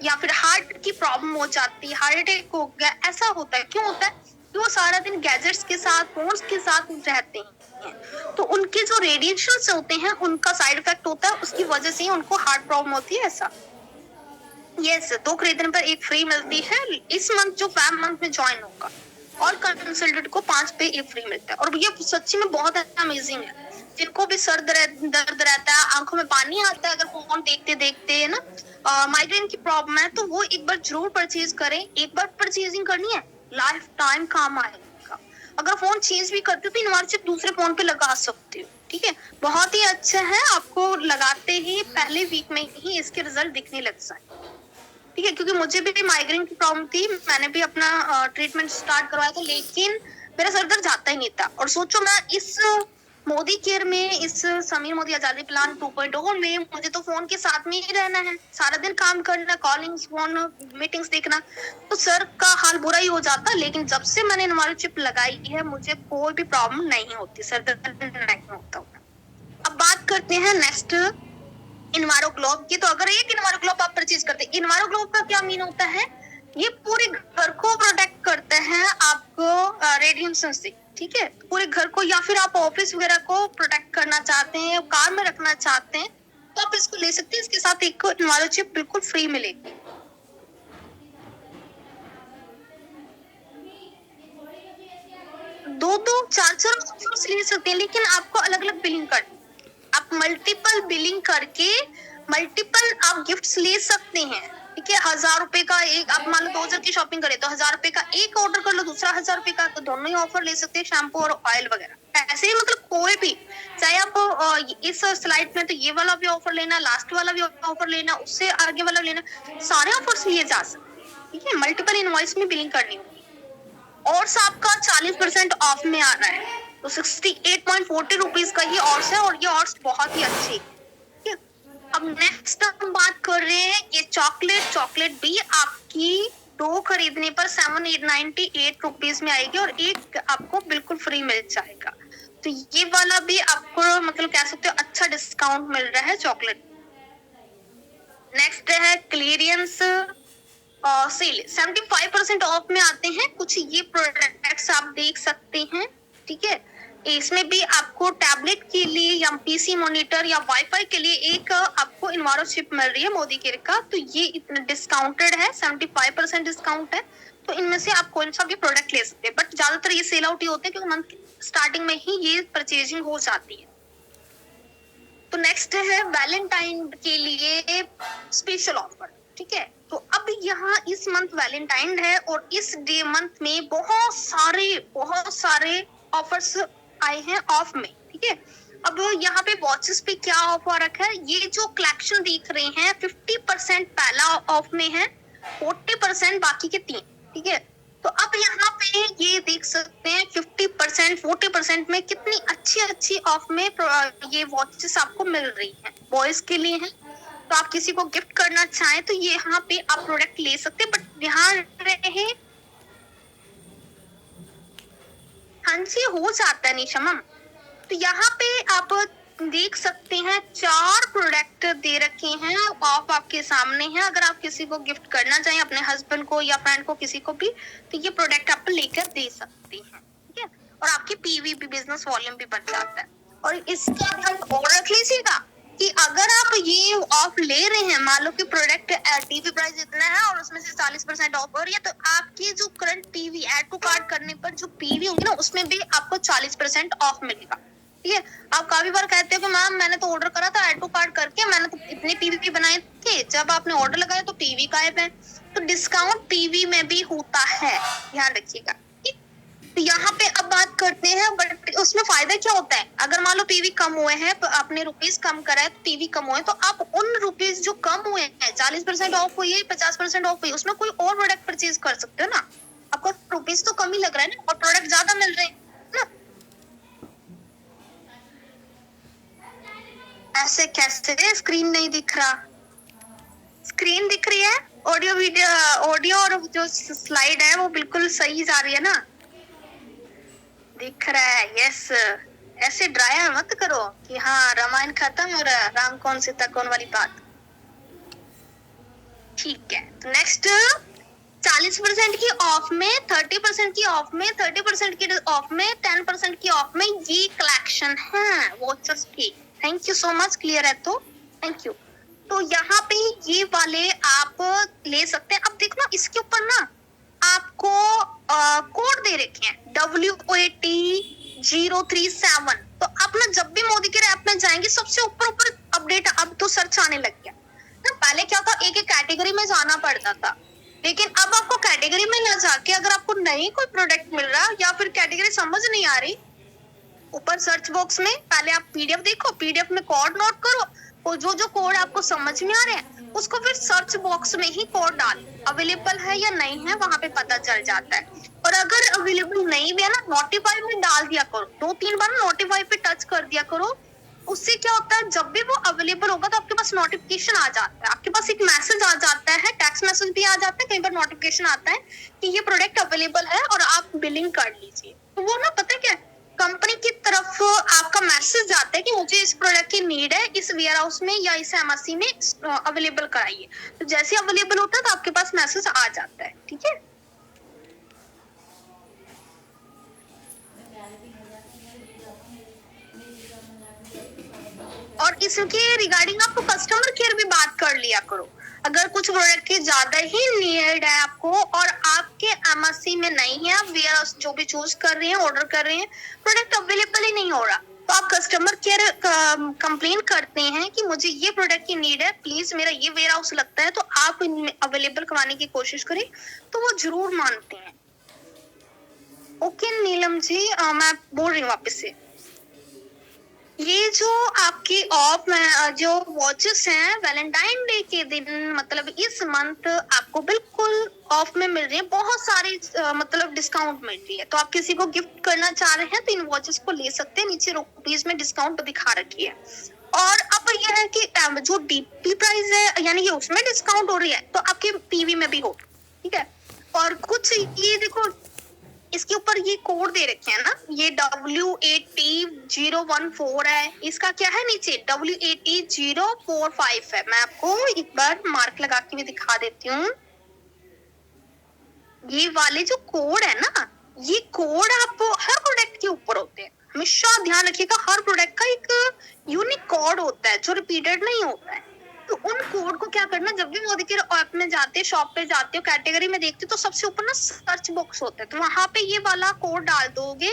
या फिर हार्ट की प्रॉब्लम हो जाती है, हार्ट अटैक हो गया, ऐसा होता है। क्यों होता है, कि वो सारा दिन गैजेट्स के साथ, फोन्स के साथ रहते हैं, तो उनके जो रेडिएशन होते हैं उनका साइड इफेक्ट होता है, उसकी वजह से उनको हार्ट प्रॉब्लम होती है। ऐसा यस 2 खरीदने पर 1 फ्री मिलती है। इस मंथ जो फैब मंथ में ज्वाइन होगा और कंसल्टेंट को 5 पे 1 फ्री मिलता है। और ये सच्ची में बहुत अमेजिंग है। जिनको भी सर दर्द रहता है, आंखों में पानी आता है अगर फोन देखते देखते, है ना, माइग्रेन की प्रॉब्लम है, तो वो एक बार जरूर परचेज करें। एक बार परचेजिंग करनी है, लाइफ टाइम काम आएगा। अगर फोन चेंज भी करते हो तो इन्वायरो चिप दूसरे फोन पे लगा सकते हो, ठीक है, बहुत ही अच्छा है। आपको लगाते ही पहले वीक में ही इसके रिजल्ट दिखने लग जाए, ठीक है, क्योंकि मुझे भी माइग्रेन की प्रॉब्लम थी, मैंने भी अपना ट्रीटमेंट स्टार्ट करवाया था, लेकिन मेरा सर दर्द जाता ही नहीं था। और सोचो मैं इस मोदी केयर में, इस समीर मोदी आजादी प्लान 2.0 में मुझे तो फोन के साथ में ही रहना है, सारा दिन काम करना, कॉलिंग्स, फोन, मीटिंग्स देखना, तो सर का हाल बुरा ही हो जाता। लेकिन जब से मैंने इन्वायरो चिप लगाई है मुझे कोई भी प्रॉब्लम नहीं होती, सर दर्द नहीं होता। अब बात करते हैं नेक्स्ट इन्वायरो ग्लोब की। तो अगर एक इन्वायरो ग्लोब आप परचेज करते हैं, इन्वायरो ग्लोब का क्या मीन होता है, ये पूरे घर को प्रोटेक्ट करते हैं आपको रेडिएशन से, ठीक है, पूरे घर को, या फिर आप ऑफिस वगैरह को प्रोटेक्ट करना चाहते हैं, कार में रखना चाहते हैं, तो आप इसको ले सकते हैं। इसके साथ एक इन्वायरो चिप बिल्कुल फ्री मिलेगी। दो चार ऑफर्स ले सकते हैं, लेकिन आपको अलग अलग बिलिंग करनी, आप मल्टीपल बिलिंग करके मल्टीपल आप गिफ्ट्स ले सकते हैं, ठीक ठीक है, 1000 रुपए का एक, आप मान लो 2000 की शॉपिंग करें तो 1000 रुपए का एक ऑर्डर कर लो, दूसरा 1000 रुपए का, तो दोनों ही ऑफर ले सकते हैं, शैम्पू और ऑयल वगैरह। ऐसे ही मतलब कोई भी, चाहे आप इस स्लाइड में तो ये वाला भी ऑफर लेना, लास्ट वाला भी ऑफर लेना, उससे आगे वाला लेना, सारे ऑफर्स लिए जा सकते हैं। ठीक है, मल्टीपल इनवॉइस में बिलिंग करनी होगी। और आपका 40% ऑफ में आ रहा है, तो 68.40 रुपीज का ही ऑर्स है, और ये ऑर्स बहुत ही अच्छी। अब नेक्स्ट हम बात कर रहे हैं ये चॉकलेट भी आपकी 2 खरीदने पर 798 रुपीज में आएगी, और एक आपको बिल्कुल फ्री मिल जाएगा। तो ये वाला भी आपको मतलब कह सकते हो अच्छा डिस्काउंट मिल रहा है चॉकलेट। नेक्स्ट है क्लियरेंस सेल, 75% ऑफ में आते हैं कुछ ये प्रोडक्ट्स, आप देख सकते हैं। ठीक है, इसमें भी आपको टैबलेट के लिए या पीसी मॉनिटर या वाईफाई के लिए एक आपको इन्वायरो चिप मिल रही है मोदी केयर का, तो ये इतना डिस्काउंटेड है, 75% डिस्काउंट है। तो इनमें से आप कोई सा भी प्रोडक्ट ले सकते हैं, बट ज्यादातर ये सेल आउट ही होते हैं क्योंकि मंथ स्टार्टिंग में ही ये परचेजिंग हो जाती है। तो नेक्स्ट है वैलेंटाइन के लिए स्पेशल ऑफर। ठीक है, तो अब यहाँ इस मंथ वैलेंटाइन है, और इस डे मंथ में बहुत सारे ऑफर्स आए हैं ऑफ में। ठीक है, अब यहाँ पे वॉचेस पे क्या ऑफर रखा है, ये जो कलेक्शन दिख रहे हैं 50% पहला ऑफ में है, 40% बाकी के 3। ठीक है, तो अब यहाँ पे ये देख सकते हैं 50% 40% में कितनी अच्छी ऑफ में ये वॉचेस आपको मिल रही हैं, बॉयज के लिए हैं। तो आप किसी को गिफ्ट करना चाहें तो ये यहाँ पे आप प्रोडक्ट ले सकते हैं, बट ध्यान रहे, हाँ जी हो जाता है निशा मैम। तो यहाँ पे आप देख सकते हैं 4 प्रोडक्ट दे रखे हैं ऑफ आपके सामने है। अगर आप किसी को गिफ्ट करना चाहें, अपने हस्बैंड को या फ्रेंड को, किसी को भी, तो ये प्रोडक्ट आप लेकर दे सकते हैं। ठीक है, और आपकी पीवी भी, बिजनेस वॉल्यूम भी बढ़ जाता है। और इसका ध्यान और रख लीजिएगा कि अगर आप ये ऑफ ले रहे हैं, मान लो कि प्रोडक्ट टीवी प्राइस इतना है और उसमें से 40% ऑफ हो रही है, तो आपकी जो current TV add to cart करने पर जो पीवी होगी ना, उसमें भी आपको 40% ऑफ मिलेगा। ठीक है, आप काफी बार कहते हो कि मैम मैंने तो ऑर्डर करा था ऐड टू कार्ट करके, मैंने तो इतने पीवी बनाए थे, जब आपने ऑर्डर लगाया तो पीवी गायब है। तो डिस्काउंट पीवी में भी होता है, ध्यान रखिएगा। तो यहाँ पे अब बात करते हैं, बट उसमें फायदा क्या होता है, अगर मान लो पीवी कम हुए हैं, आपने रुपीज कम करा है, तो पीवी कम हुए, तो आप उन रुपीज जो कम हुए हैं, 40% ऑफ हुई है, 50% ऑफ हुई, उसमें कोई और प्रोडक्ट परचेज कर सकते हो ना। आपको रुपीज तो कम ही लग रहा है ना, और प्रोडक्ट ज्यादा मिल रहे हैं ना। ऐसे कैसे, स्क्रीन नहीं दिख रहा? स्क्रीन दिख रही है, ऑडियो और जो स्लाइड है वो बिल्कुल सही जा रही है ना, दिख रहा है? यस, ऐसे ड्राया मत करो कि हाँ रामायण खत्म और राम कौन सीता कौन वाली बात। ठीक है, तो नेक्स्ट 40% की ऑफ में, 30% की ऑफ में, 30% की ऑफ में, 10% की ऑफ में ये कलेक्शन है वॉचेस की। Thank you so much, clear है तो थैंक यू। तो यहाँ पे ये वाले आप ले सकते हैं। अब देखो ना, इसके ऊपर ना आपको कोड दे रखे हैं WAT037। तो आप ना जब भी मोदी के ऐप में जाएंगे, सबसे ऊपर अपडेट, अब तो सर्च आने लग गया ना। पहले क्या था, एक कैटेगरी में जाना पड़ता था, लेकिन अब आपको कैटेगरी में ना जाके, अगर आपको नहीं कोई प्रोडक्ट मिल रहा या फिर कैटेगरी समझ नहीं आ रही, ऊपर सर्च बॉक्स में पहले आप पीडीएफ देखो, पीडीएफ में कोड नोट करो, और जो कोड आपको समझ में आ रहे हैं उसको फिर सर्च बॉक्स में ही कोड डाल, अवेलेबल है या नहीं है वहां पे पता चल जाता है। और अगर अवेलेबल नहीं भी है ना, नोटिफाई में डाल दिया करो, 2-3 बार नोटिफाई पे टच कर दिया करो। उससे क्या होता है, जब भी वो अवेलेबल होगा तो आपके पास नोटिफिकेशन आ जाता है, आपके पास एक मैसेज आ जाता है, टेक्स्ट मैसेज भी आ जाता है, कई बार नोटिफिकेशन आता है कि ये प्रोडक्ट अवेलेबल है और आप बिलिंग कर लीजिए। तो वो ना पता है क्या, कंपनी की तरफ आपका मैसेज आता है कि मुझे इस प्रोडक्ट की नीड है, इस वेयर हाउस में या इस एमआरसी में अवेलेबल कराइए। तो जैसे अवेलेबल होता है तो आपके पास मैसेज आ जाता है। ठीक है, और इसके रिगार्डिंग आपको कस्टमर केयर भी बात कर लिया करो। अगर कुछ प्रोडक्ट की ज्यादा ही नीड है आपको और आपके एमआरसी में नहीं है, आप वेयर हाउस जो भी चूज कर रहे हैं, ऑर्डर कर रहे हैं, प्रोडक्ट अवेलेबल ही नहीं हो रहा, तो आप कस्टमर केयर कंप्लेन करते हैं कि मुझे ये प्रोडक्ट की नीड है, प्लीज मेरा ये वेयर हाउस लगता है, तो आप इनमें अवेलेबल करवाने की कोशिश करें, तो वो जरूर मानते हैं। ओके नीलम जी, मैं बोल रही हूँ वापस से, ये जो आपकी ऑफ में जो वॉचेस हैं वैलेंटाइन डे के दिन, मतलब इस मंथ आपको बिल्कुल ऑफ में मिल रही है, बहुत सारी मतलब डिस्काउंट मिल रही है। तो आप किसी को गिफ्ट करना चाह रहे हैं तो इन वॉचेस को ले सकते हैं, नीचे रुपीज में डिस्काउंट दिखा रखी है। और अब यह है कि जो डीपी प्राइस है यानी कि उसमें डिस्काउंट हो रही है, तो आपके पीवी में भी हो, ठीक है। और कुछ ये देखो, इसके ऊपर ये कोड दे रखे हैं ना, ये WAT014 है, इसका क्या है नीचे WAT045 है। मैं आपको एक बार मार्क लगा के भी दिखा देती हूँ। ये वाले जो कोड है ना, ये कोड आपको हर प्रोडक्ट के ऊपर होते हैं, हमेशा ध्यान रखिएगा। हर प्रोडक्ट का एक यूनिक कोड होता है जो रिपीटेड नहीं होता है। तो उन कोड को क्या करना, जब भी मोदी के ऐप में जाते हो, शॉप पे जाते हो, कैटेगरी में देखते हो, तो सबसे ऊपर ना सर्च बॉक्स होता है, तो वहां पे ये वाला कोड डाल दोगे,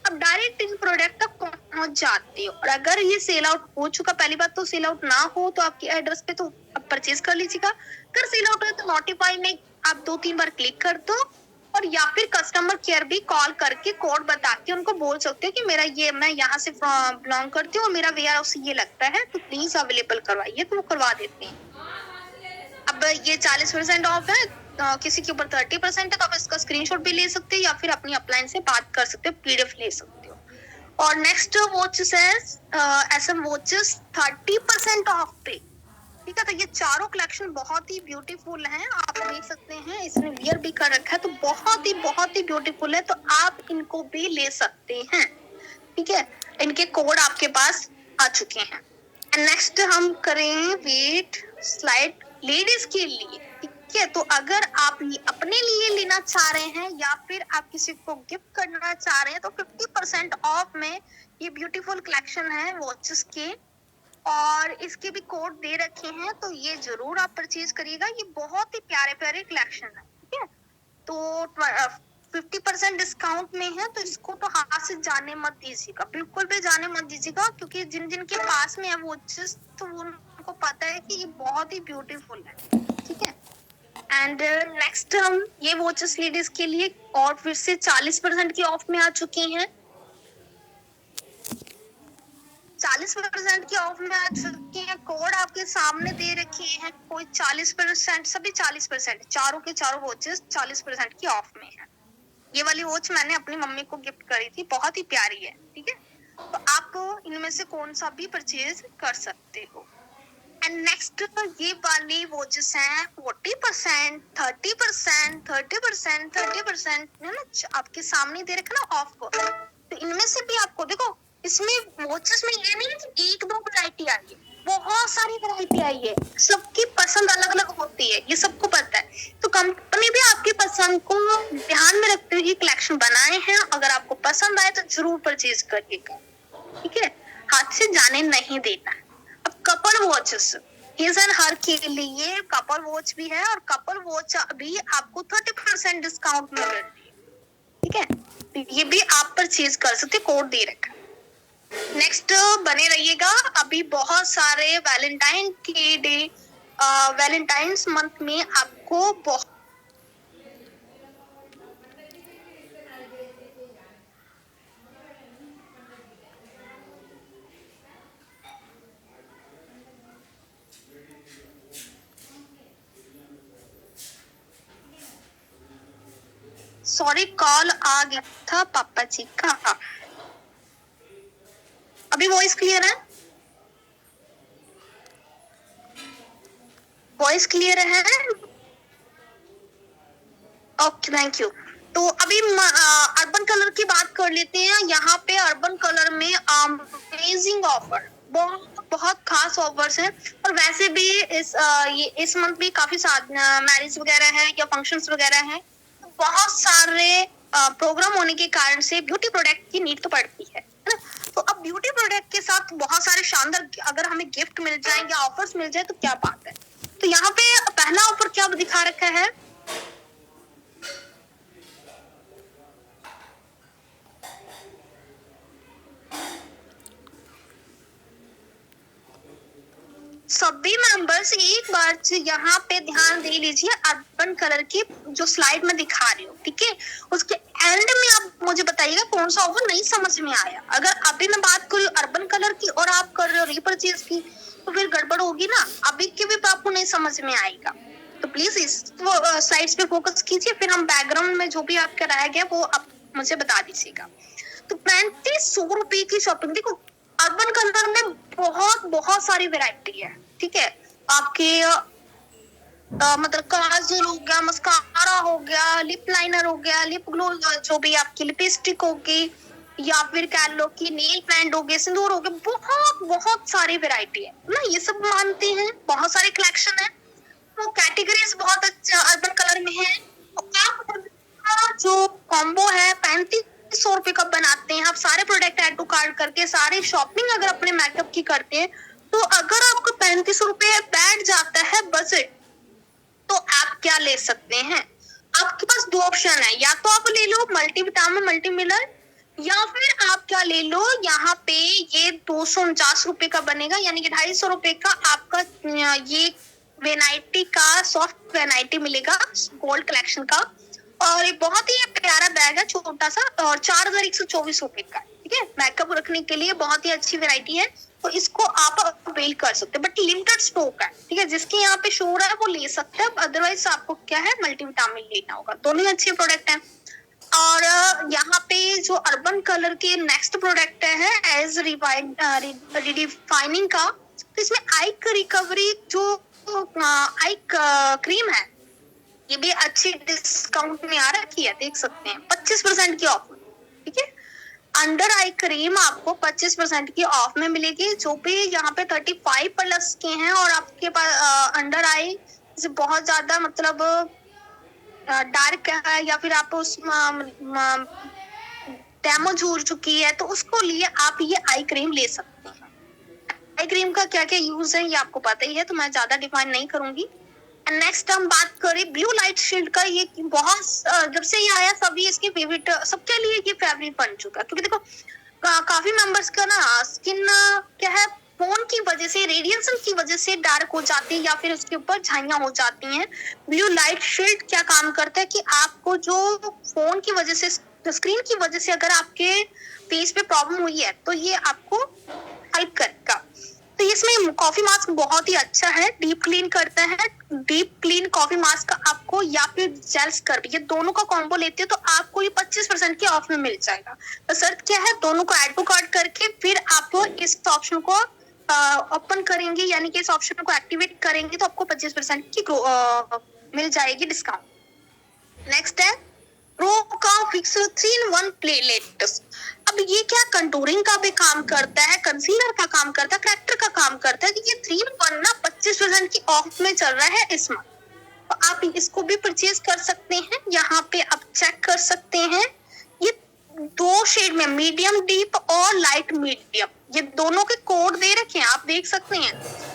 अब डायरेक्ट इन प्रोडक्ट तक पहुंच जाते हो। और अगर ये सेल आउट हो चुका, पहली बात तो सेल आउट ना हो तो आपके एड्रेस पे तो आप परचेज कर लीजिएगा। अगर सेल आउट हो तो नोटिफाई में आप 2-3 बार क्लिक कर दो, और या फिर कस्टमर केयर भी कॉल करके कोड बता के उनको बोल सकते हो कि मेरा ये, मैं यहाँ से बिलोंग करती हूँ और मेरा वेयर हाउस ये लगता है, तो प्लीज अवेलेबल करवाइए, तो वो करवा देते हैं। अब ये 40% ऑफ है, किसी के ऊपर 30% है, तो आप इसका स्क्रीनशॉट भी ले सकते हो या फिर अपनी अपलाइन से बात कर सकते हो, पीडीएफ ले सकते हो। और नेक्स्ट वॉचेस है SM वॉचेस 30% ऑफ पे, ठीक है। तो ये चारों कलेक्शन बहुत ही ब्यूटीफुल हैं, आप देख सकते हैं, इसमें वियर भी कर रखा है, तो बहुत ही ब्यूटीफुल है, तो आप इनको भी ले सकते हैं, ठीक है। इनके कोड आपके पास आ चुके हैं। नेक्स्ट हम करें वेट स्लाइड लेडीज के लिए, ठीक है। तो अगर आप अपने लिए लेना चाह रहे हैं या फिर आप किसी को गिफ्ट करना चाह रहे हैं, तो 50% ऑफ में ये ब्यूटीफुल कलेक्शन है वॉचेस के, और इसके भी कोड दे रखे हैं, तो ये जरूर आप परचेज करिएगा। ये बहुत ही प्यारे प्यारे कलेक्शन है, ठीक है। तो 50% डिस्काउंट में है, तो इसको तो हाथ से जाने मत दीजिएगा, बिल्कुल भी जाने मत दीजिएगा, क्योंकि जिन जिन के पास में है वो चीज, तो उनको पता है कि ये बहुत ही ब्यूटीफुल है, ठीक है। एंड नेक्स्ट हम ये वॉचेस लेडीज के लिए और फिर से 40% की ऑफ में आ चुकी हैं, 40% की ऑफ में आ चुकी है। कोड आपके सामने दे रखे हैं, कोई 40%, सभी 40%, चारों के चारों वॉचेस 40% की ऑफ में है। ये वाली वॉच मैंने अपनी मम्मी को गिफ्ट करी थी, बहुत ही प्यारी है, ठीक है। तो आप इनमें से कौन सा भी परचेज कर सकते हो। एंड नेक्स्ट ये वाली वॉचेस हैं 40%, 30%, 30%, 30% है ना, आपके सामने दे रखा ना ऑफ को। तो इनमें से भी आपको देखो, इसमें वॉचेस में ये नहीं है कि एक दो वैरायटी आई है, बहुत सारी वैरायटी आई है, सबकी पसंद अलग अलग होती है, ये सबको पता है। तो कंपनी भी आपकी पसंद को ध्यान में रखते हुए कलेक्शन बनाए हैं, अगर आपको पसंद आए तो जरूर परचेज करिएगा, ठीक है, हाथ से जाने नहीं देना। अब कपल वॉचेस, हर के लिए कपल वॉच भी है, और कपल वॉच अभी आपको 30% डिस्काउंट में मिल रही है, ठीक है। तो ये भी आप परचेज कर सकते, कोड दे रखा है। नेक्स्ट बने रहिएगा, अभी बहुत सारे वैलेंटाइन के डे, वैलेंटाइंस मंथ में आपको बहुत सॉरी कॉल आ गया था पापा जी का। अभी वॉइस क्लियर है, वॉइस क्लियर है, ओके थैंक यू। तो अभी अर्बन कलर की बात कर लेते हैं। यहाँ पे अर्बन कलर में अमेजिंग ऑफर, बहुत खास ऑफर्स हैं, और वैसे भी इस मंथ भी काफी मैरिज वगैरह है या फंक्शंस वगैरह हैं, तो बहुत सारे प्रोग्राम होने के कारण से ब्यूटी प्रोडक्ट की नीड तो पड़ती है ना। तो अब ब्यूटी प्रोडक्ट के साथ बहुत सारे शानदार अगर हमें गिफ्ट मिल जाए या ऑफर्स मिल जाए तो क्या बात है। तो यहाँ पे पहला ऑफर क्या दिखा रखा है, बस एक बार यहाँ पे ध्यान दे लीजिए अर्बन कलर की जो स्लाइड में दिखा रही हूँ, ठीक है। उसके एंड में आप मुझे बताइएगा कौन सा ऑफर नहीं समझ में आया। अगर अभी मैं बात करूँ अर्बन कलर की और आप कर रहे हो रीपरचेज की, तो फिर गड़बड़ होगी ना, अभी के भी आपको नहीं समझ में आएगा। तो प्लीज इस स्लाइड्स पे फोकस कीजिए, फिर हम बैकग्राउंड में जो भी आपका रह गया वो आप मुझे बता दीजिएगा। तो 3500 रुपए की शॉपिंग, देखो अर्बन कलर में बहुत सारी वैरायटी है, ठीक है। आपके मतलब काजल हो गया, मस्कारा हो गया, लिप लाइनर हो गया, लिप ग्लो, जो भी आपकी लिपस्टिक होगी, या फिर कह लो कि नेल पेंट हो गए, सिंदूर हो गए, बहुत सारी वैरायटी है ना, ये सब मानते हैं, बहुत सारे कलेक्शन है। वो कैटेगरीज बहुत अच्छा अर्बन कलर में है। आप जो कॉम्बो है 3500 रुपए का बनाते हैं, आप सारे प्रोडक्ट ऐड टू कार्ट करके सारे शॉपिंग अगर अपने मेकअप की करते हैं, तो अगर आपको 3500 रुपए बैठ जाता है बजट, तो आप क्या ले सकते हैं। आपके पास दो ऑप्शन है, या तो आप ले लो मल्टीविटामिन मल्टी मिनरल, या फिर आप क्या ले लो, यहाँ पे ये 249 रुपए का बनेगा, यानी कि 250 रुपए का आपका ये वेनाइटी का सॉफ्ट वेनाइटी मिलेगा गोल्ड कलेक्शन का। और ये बहुत ही प्यारा बैग है, छोटा सा, और 4124 रुपए का, ठीक है। मेकअप रखने के लिए बहुत ही अच्छी वेराइटी है, तो इसको आप अवेल कर सकते हैं, बट लिमिटेड स्टॉक है, ठीक है। जिसके यहाँ पे शो हो रहा है वो ले सकते हैं, अदरवाइज आपको क्या है मल्टीविटामिन लेना होगा। दोनों ही अच्छे प्रोडक्ट हैं। और यहाँ पे जो अर्बन कलर के नेक्स्ट प्रोडक्ट है एज रिडिफाइनिंग का, तो इसमें आई रिकवरी जो आई क्रीम है, ये भी अच्छी डिस्काउंट में आ रखी है, देख सकते हैं 25% की ऑफ, ठीक है। अंडर आई क्रीम आपको 25% की ऑफ में मिलेगी, जो भी यहाँ पे 35 प्लस के हैं और आपके पास अंडर आई से बहुत ज्यादा मतलब डार्क है, या फिर आप उस डैमेज हो चुकी है, तो उसको लिए आप ये आई क्रीम ले सकते हैं। आई क्रीम का क्या क्या यूज है ये आपको पता ही है, तो मैं ज्यादा डिफाइन नहीं करूंगी। नेक्स्ट हम बात करें ब्लू लाइट शील्ड का, ये बहुत जब से ये आया सभी इसके फेवरेट, सबके लिए ये फेवरेट बन चुका, क्योंकि देखो काफी मेंबर्स का ना स्किन क्या है फोन की वजह से, रेडिएशन की वजह से डार्क हो जाती है, या फिर उसके ऊपर झाइयां हो जाती हैं। ब्लू लाइट शील्ड क्या काम करता है कि आपको जो फोन की वजह से, स्क्रीन की वजह से अगर आपके फेस पे प्रॉब्लम हुई है, तो ये आपको हेल्प करेगा। तो इसमें कॉफी मास्क बहुत ही अच्छा है, डीप क्लीन करता है। डीप क्लीन कॉफी मास्क का आपको, या फिर जेल स्क्रब, ये दोनों का कॉम्बो लेते हो तो आपको ये 25% की ऑफ में मिल जाएगा। तो शर्त क्या है, दोनों को ऐड टू कार्ट करके फिर आपको इस ऑप्शन को ओपन करेंगे, यानी कि इस ऑप्शन को एक्टिवेट करेंगे, तो आपको 25% की मिल जाएगी डिस्काउंट। नेक्स्ट है प्रो का फिक्स 3-in-1 प्लेलेट। अब ये क्या कंटूरिंग का भी काम करता है, कंसीलर का काम करता है, करेक्टर का काम करता है। ये 3-in-1 ना 25% की ऑफ में चल रहा है इस मंथ, तो आप इसको भी परचेज कर सकते हैं। यहाँ पे आप चेक कर सकते हैं, ये दो शेड में, मीडियम डीप और लाइट मीडियम, ये दोनों के कोड दे रखे हैं, आप देख सकते हैं।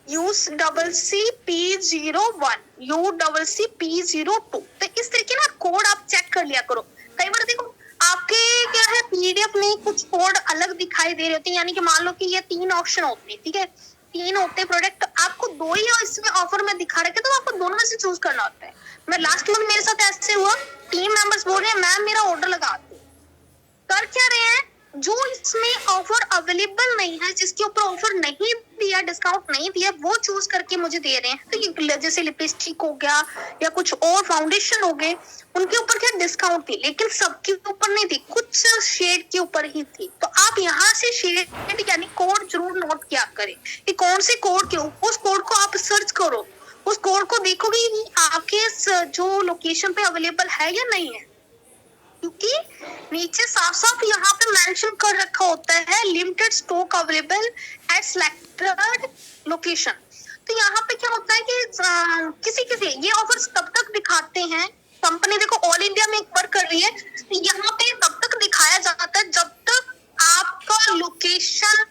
UCCP01, UCCP02, तो इस तरीके ना कोड आप चेक कर लिया करो। कई बार देखो आपके क्या है पीडीएफ में कुछ कोड अलग दिखाई दे रहे होते हैं, यानी कि मान लो कि ये 3 ऑप्शन होते हैं, ठीक है, 3 होते प्रोडक्ट, आपको 2 ही इसमें ऑफर में दिखा रखे, तो आपको दोनों में से चूज करना होता है। मैं लास्ट मंथ मेरे साथ ऐसे हुआ, टीम मेंबर्स बोल रहे हैं मैम मेरा ऑर्डर लगा दो, कर क्या रहे हैं, जो इसमें ऑफर अवेलेबल नहीं है, जिसके ऊपर ऑफर नहीं दिया, डिस्काउंट नहीं दिया, वो चूज करके मुझे दे रहे हैं। तो ये जैसे लिपस्टिक हो गया या कुछ और फाउंडेशन हो गए, उनके ऊपर क्या डिस्काउंट थी, लेकिन सबके ऊपर नहीं थी, कुछ शेड के ऊपर ही थी। तो आप यहाँ से शेड यानी कोड जरूर नोट किया करें कि कौन से कोड के, उस कोड को आप सर्च करो, उस कोड को देखोगे आपके जो लोकेशन पे अवेलेबल है या नहीं है, क्योंकि नीचे साफ साफ यहाँ पे मेंशन कर रखा होता है limited stock available at selected location. तो यहाँ पे क्या होता है कि किसी ये ऑफर्स तब तक दिखाते हैं, कंपनी देखो ऑल इंडिया में वर्क कर रही है, तो यहाँ पे तब तक दिखाया जाता है जब तक आपका लोकेशन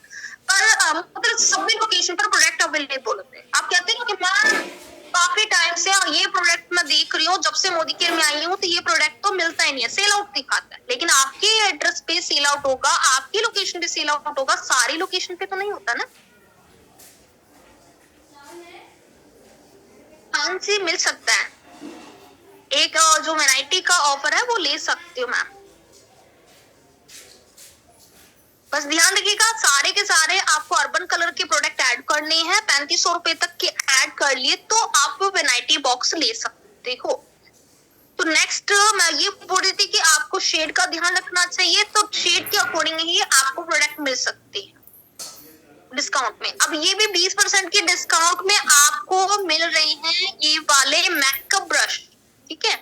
पर मतलब सभी लोकेशन पर प्रोडक्ट अवेलेबल होते हैं। आप कहते हैं कि मैं काफी टाइम से ये प्रोडक्ट मैं देख रही हूँ, जब से मोदी केयर में आई हूँ, तो ये प्रोडक्ट तो मिलता ही नहीं है, सेल आउट दिखाता है, लेकिन आपके एड्रेस पे सेल आउट होगा, आपकी लोकेशन पे सेल आउट होगा, सारी लोकेशन पे तो नहीं होता ना। फैंसी मिल सकता है। एक जो वैरायटी का ऑफर है वो ले सकती हूँ मैम। बस ध्यान रखिएगा, सारे के सारे आपको अर्बन कलर के प्रोडक्ट ऐड करने हैं। 3500 रुपए तक के ऐड कर लिए तो आप वैनिटी बॉक्स ले सकते हो। तो नेक्स्ट मैं ये बोल रही थी कि आपको शेड का ध्यान रखना चाहिए, तो शेड के अकॉर्डिंग ही आपको प्रोडक्ट मिल सकते हैं डिस्काउंट में। अब ये भी 20% के डिस्काउंट में आपको मिल रहे हैं ये वाले मेकअप ब्रश, ठीक है।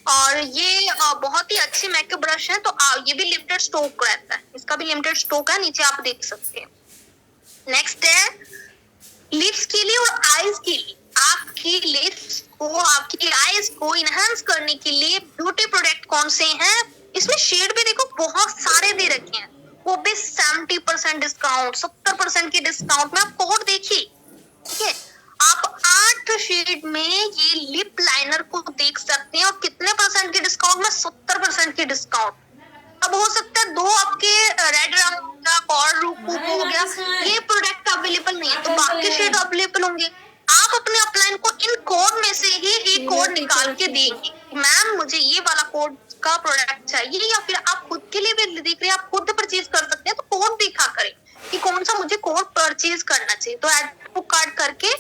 और ये बहुत ही अच्छे मेकअप ब्रश है, तो ये भी लिमिटेड स्टॉक रहता है, इसका भी लिमिटेड स्टॉक है, नीचे आप देख सकते हैं। नेक्स्ट है लिप्स के लिए और आईज के लिए। आपकी लिप्स को, आपकी आईज को इनहेंस करने के लिए ब्यूटी प्रोडक्ट कौन से हैं? इसमें शेड भी देखो बहुत सारे दे रखे हैं, वो भी 70% डिस्काउंट, 70% के डिस्काउंट में। आप कोड देखिए, ठीक है। आप 8 शेड में ये लिप लाइनर को देख सकते हैं और कितने परसेंट के डिस्काउंट में? 70% के डिस्काउंट। अब हो सकता है दो आपके रेड रंग का और रूप हो गया, ये प्रोडक्ट अवेलेबल नहीं है, तो बाकी शेड अवेलेबल होंगे। आप अपने अपलाइन को इन कोड में से ही एक कोड निकाल के देंगे, मैम मुझे ये वाला कोड का प्रोडक्ट चाहिए, या फिर आप खुद के लिए भी देख रहे हैं, आप खुद परचेज कर सकते हैं, तो कोड दिखा करें कि कौन सा मुझे कोड परचेज करना चाहिए। तो ऐड टू कार्ट करके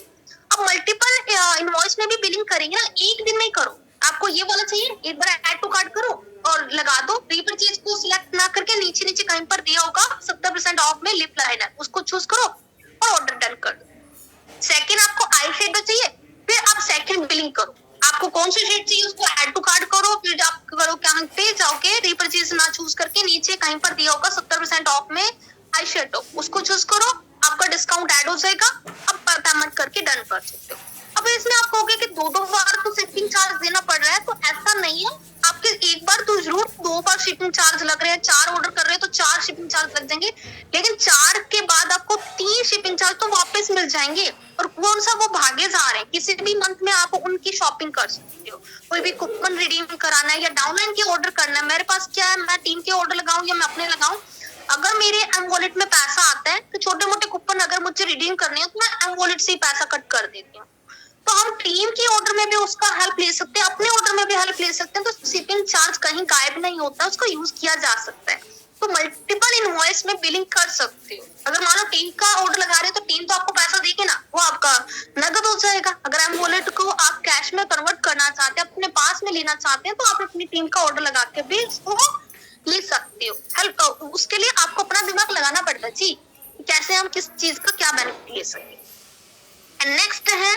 अब मल्टीपल इनवॉइस में भी बिलिंग करेंगे ना, एक दिन में करो। आपको ये वाला चाहिए, एक बार ऐड टू कार्ट करो और लगा दो। रीपरचेज को सिलेक्ट ना करके नीचे नीचे कहीं पर दिया होगा 70% ऑफ में लिप लाइनर, उसको चूज करो और ऑर्डर डन कर दो। सेकंड आपको आई शेड चाहिए, फिर आप सेकंड बिलिंग करो। आपको कौन सी शेड चाहिए उसको ऐड टू कार्ट करो, फिर आप करो कहां पे जाओगे, रीपरचेज ना चूज करके नीचे कहीं पर दिया होगा 70% ऑफ में आई शेड, उसको चूज करो, आपका डिस्काउंट ऐड हो जाएगा। अब पेमेंट करके डन कर सकते हो। अब इसमें आप कहोगे कि दो बार तो शिपिंग चार्ज देना पड़ रहा है, तो ऐसा नहीं है। आपके एक बार तो जरूर, 2 बार शिपिंग चार्ज लग रहे हैं, 4 ऑर्डर कर रहे हैं तो 4 शिपिंग चार्ज लग जाएंगे, लेकिन 4 के बाद आपको 3 शिपिंग चार्ज तो वापस मिल जाएंगे। और कौन सा वो भागे जा रहे हैं, किसी भी मंथ में आप उनकी शॉपिंग कर सकते हो। कोई भी कूपन रिडीम कराना है या डाउनलाइन के ऑर्डर करना है, मेरे पास क्या है, मैं टीम के ऑर्डर लगाऊं या मैं अपने लगाऊं, अगर मेरे एम वॉलेट में पैसा आता है तो छोटे मोटे कूपन अगर मुझे रिडीम करने हो तो मैं एम वॉलेट से ही पैसा कट कर देती हूँ। तो हम टीम के ऑर्डर में भी उसका हेल्प ले सकते हैं, अपने ऑर्डर में भी हेल्प ले सकते हैं, तो शिपिंग चार्ज कहीं गायब नहीं होता, उसको यूज किया जा सकता है। तो मल्टीपल इनवॉइस में बिलिंग कर सकते हो। अगर मान लो टीम का ऑर्डर लगा रहे हो तो टीम तो आपको पैसा देगी ना, वो आपका नगद हो जाएगा। अगर एम वॉलेट को आप कैश में कन्वर्ट करना चाहते हैं, अपने पास में लेना चाहते हैं, तो आप अपनी टीम का ऑर्डर लगा के भी इसको ले सकते हो। हेल्प उसके लिए आपको अपना दिमाग लगाना पड़ता है जी, कैसे हम किस चीज का क्या बेनिफिट ले सकते। नेक्स्ट है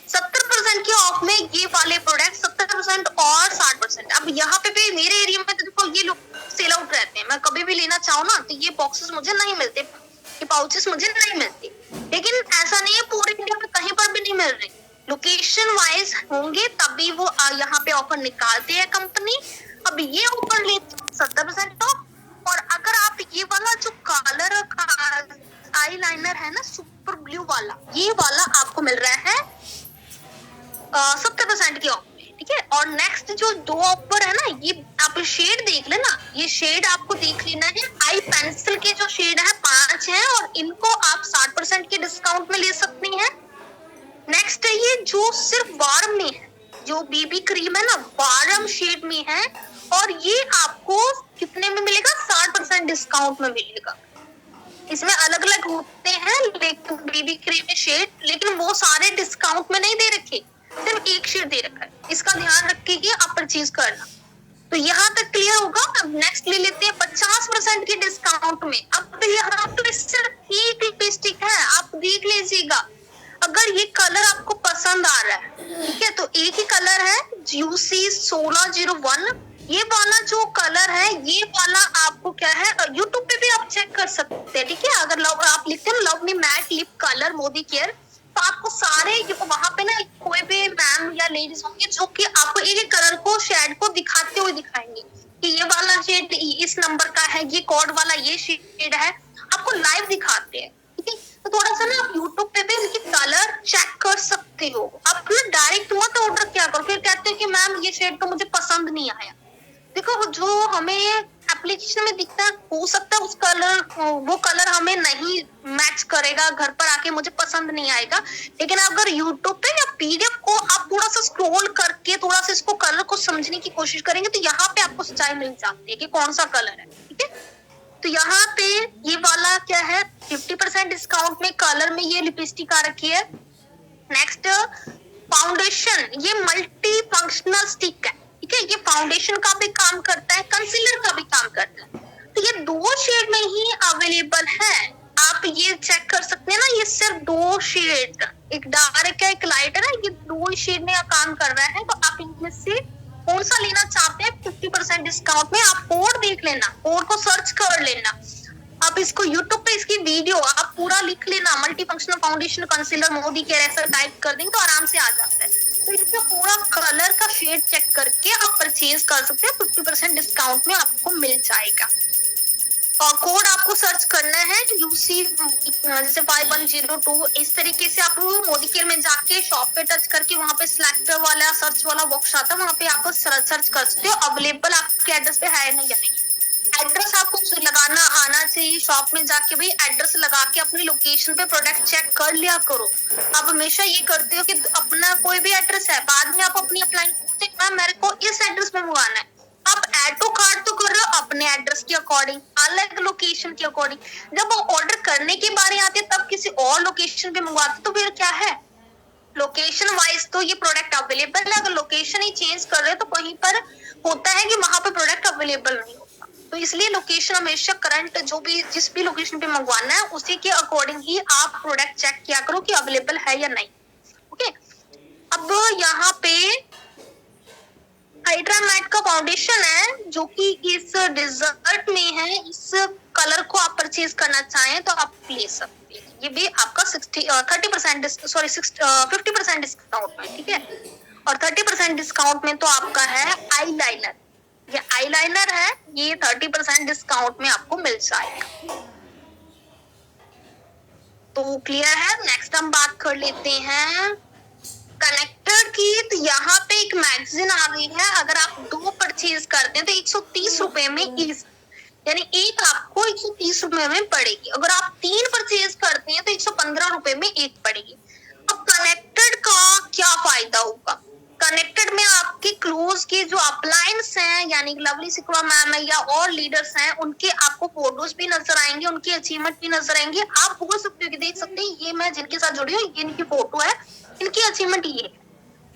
70% के ऑफ में ये वाले प्रोडक्ट, 70% और 60%। अब यहाँ पे भी मेरे एरिया में तो देखो ये लोग सेल आउट रहते हैं, मैं कभी भी लेना चाहूँ ना तो ये बॉक्सेस मुझे नहीं मिलते, ये पाउचेस मुझे नहीं मिलते। लेकिन ऐसा नहीं है पूरे इंडिया में कहीं पर भी नहीं मिल रहे, लोकेशन वाइज होंगे तभी वो यहाँ पे ऑफर निकालते हैं कंपनी। अब ये ऑफर लेते 70% ऑफ, और अगर आप ये वाला जो कलर आई लाइनर है ना सुपर ब्लू वाला, ये वाला आपको मिल रहा है 70% की ऑफ में, ठीक है। और नेक्स्ट जो 2 ऑफर है ना, ये आप शेड देख लेना, ये शेड आपको देख लेना है। आई पेंसिल के जो शेड है 5 है और इनको आप 60% के डिस्काउंट में ले सकती हैं। नेक्स्ट है ये जो सिर्फ वार्म में है, जो बीबी क्रीम है ना वार्म शेड में है, और ये आपको कितने में मिलेगा? 60% डिस्काउंट में मिलेगा। इसमें अलग अलग होते हैं लेकिन बीबी क्रीम में शेड, लेकिन वो सारे डिस्काउंट में नहीं दे रखे, सिर्फ एक शेड दे रखा है। इसका ध्यान रखिए आप परचेज करना। तो यहाँ तक क्लियर होगा। अब नेक्स्ट ले लेते हैं 50% के डिस्काउंट में। अब यहाँ पे सिर्फ एक लिपस्टिक है, आप देख लीजिएगा। अगर ये कलर आपको पसंद आ रहा है, ठीक है, तो एक ही कलर है GUC 1601, ये वाला जो कलर है, ये वाला आपको क्या है, यूट्यूब पे भी आप चेक कर सकते हैं, ठीक है। अगर आप लिखते हैं love me mat lip colour Modi care, तो आपको सारे वहां पे ना कोई भी मैम या लेडीज होंगे जो कि आपको एक एक कलर को शेड को दिखाते हुए दिखाएंगे कि ये वाला शेड इस नंबर का है, ये कोड वाला ये शेड है, आपको लाइव दिखाते हैं, ठीक है। तो थोड़ा सा ना आप यूट्यूब पे भी इनकी कलर चेक कर सकते हो। आप ना डायरेक्ट मत ऑर्डर क्या करो, फिर कहते हो कि मैम ये शेड तो मुझे पसंद नहीं आया। देखो जो हमें एप्लीकेशन में दिखता है, हो सकता है उस कलर वो कलर हमें नहीं मैच करेगा, घर पर आके मुझे पसंद नहीं आएगा। लेकिन अगर यूट्यूब पे या पीडीएफ को आप थोड़ा सा स्क्रॉल करके थोड़ा सा इसको कलर को समझने की कोशिश करेंगे तो यहाँ पे आपको सच्चाई मिल जाती है कि कौन सा कलर है। ठीक है, तो यहाँ पे ये वाला क्या है, 50% डिस्काउंट में कलर में ये लिपस्टिक आ रखी है। नेक्स्ट फाउंडेशन, ये मल्टी फंक्शनल स्टिक है। ठीक है, ये फाउंडेशन का भी काम करता है, कंसीलर का भी काम करता है। तो ये 2 शेड में ही अवेलेबल है, आप ये चेक कर सकते हैं ना, ये सिर्फ 2 शेड, एक डार्क है एक लाइट है ना, ये 2 शेड में काम कर रहा है। तो आप इनमें से कौन सा लेना चाहते हैं 50% डिस्काउंट में, आप कोड देख लेना, कोड को सर्च कर लेना, आप इसको यूट्यूब पे इसकी वीडियो आप पूरा लिख लेना, multi functional foundation concealer Modi care ऐसा टाइप कर देंगे तो आराम से आ जाता है। तो इसका पूरा कलर का शेड चेक करके आप परचेज कर सकते हैं, 50% डिस्काउंट में आपको मिल जाएगा। और कोड आपको सर्च करना है यूसी जैसे 5102, इस तरीके से आप मोदी केयर में जाके शॉप पे टच करके वहां पे सिलेक्ट वाला सर्च वाला बॉक्स आता है, वहां पे आप सर्च कर सकते हो अवेलेबल आपके एड्रेस पे है नहीं या नहीं। एड्रेस आपको लगाना आना चाहिए, शॉप में जाके भाई एड्रेस लगा के अपनी लोकेशन पे प्रोडक्ट चेक कर लिया करो। आप हमेशा ये करते हो कि अपना कोई भी एड्रेस है, बाद में आप अपनी अप्लाई करते हैं मेरे को इस एड्रेस पे मंगवाना है, आप ऐड टू कार्ट तो कर रहे हो अपने एड्रेस के अकॉर्डिंग, अलग लोकेशन के अकॉर्डिंग। जब ऑर्डर करने की बारी आती है तब किसी और लोकेशन पे मंगवाते तो फिर क्या है, लोकेशन वाइज तो ये प्रोडक्ट अवेलेबल है, अगर लोकेशन ही चेंज कर रहे हो तो कहीं पर होता है कि वहां पे प्रोडक्ट अवेलेबल नहीं होता। तो इसलिए लोकेशन हमेशा करंट जो भी जिस भी लोकेशन पे मंगवाना है उसी के अकॉर्डिंग ही आप प्रोडक्ट चेक किया करो कि अवेलेबल है या नहीं। ओके, अब यहाँ पे हाइड्रा मैट का फाउंडेशन है जो कि इस डिजर्ट में है, इस कलर को आप परचेज करना चाहें तो आप ले सकते हैं। ये भी आपका 50% डिस्काउंट में। ठीक है, और 30% डिस्काउंट में तो आपका है आईलाइनर, ये आईलाइनर है, ये 30% डिस्काउंट में आपको मिल जाएगा। तो क्लियर है। नेक्स्ट हम बात कर लेते हैं कनेक्टर की। तो यहाँ पे एक मैगजीन आ गई है, अगर आप 2 परचेज करते हैं तो 130 रुपए में यानी एक आपको 130 रुपए में पड़ेगी। अगर आप 3 परचेज करते हैं तो 115 रुपए में एक पड़ेगी। अब कनेक्टेड का क्या फायदा होगा, कनेक्टेड में आपके क्लोज के जो अप्लायंस हैं यानी लवली सिकवा मैम है या और लीडर्स हैं, उनके आपको फोटोज भी नजर आएंगे, उनकी अचीवमेंट भी नजर आएंगे। आप बोल सकते हो कि देख सकते हैं ये मैं जिनके साथ जुड़ी हूँ, ये इनकी फोटो है, इनकी अचीवमेंट ये है।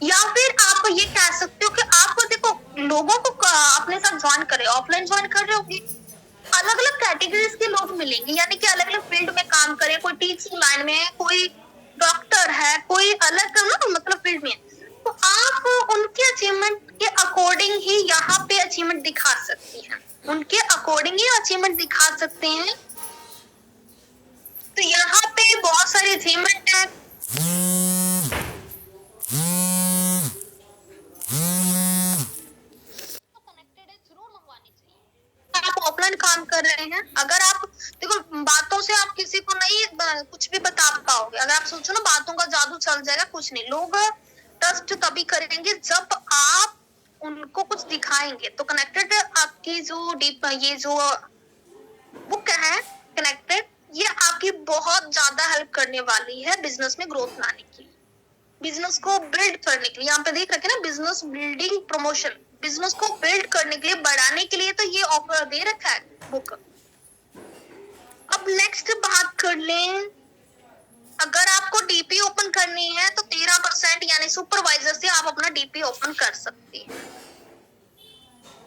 या फिर आप ये कह सकते हो कि आप देखो लोगों को अपने साथ ज्वाइन करें, ऑफलाइन ज्वाइन कर रहे होगे, अलग अलग कैटेगरीज के लोग मिलेंगे, यानी कि अलग अलग फील्ड में काम करें, कोई टीचिंग लाइन में है, कोई डॉक्टर है, कोई अलग मतलब फील्ड में है, तो आप उनके अचीवमेंट के अकॉर्डिंग ही यहाँ पे अचीवमेंट दिखा सकती हैं, उनके अकॉर्डिंग ही अचीवमेंट दिखा सकते हैं। तो यहाँ पे बहुत सारे अचीवमेंट है। आप ऑफलाइन काम कर रहे हैं, अगर आप देखो बातों से आप किसी को नहीं कुछ भी बता पाओगे, अगर आप सोचो ना बातों का जादू चल जाएगा, कुछ नहीं, लोग ट्रस्ट तभी करेंगे जब आप उनको कुछ दिखाएंगे। तो कनेक्टेड आपकी जो डीप ये जो बुक है कनेक्टेड, ये आपकी बहुत ज्यादा हेल्प करने वाली है बिजनेस में ग्रोथ लाने के लिए, बिजनेस को बिल्ड करने के लिए। यहाँ पे देख रखे ना बिजनेस बिल्डिंग प्रमोशन, बिजनेस को बिल्ड करने के लिए बढ़ाने के लिए तो ये ऑफर दे रखा है बुक। अब नेक्स्ट बात कर लें, अगर आपको डीपी ओपन करनी है तो 13% यानी सुपरवाइजर से आप अपना डीपी ओपन कर सकते हैं।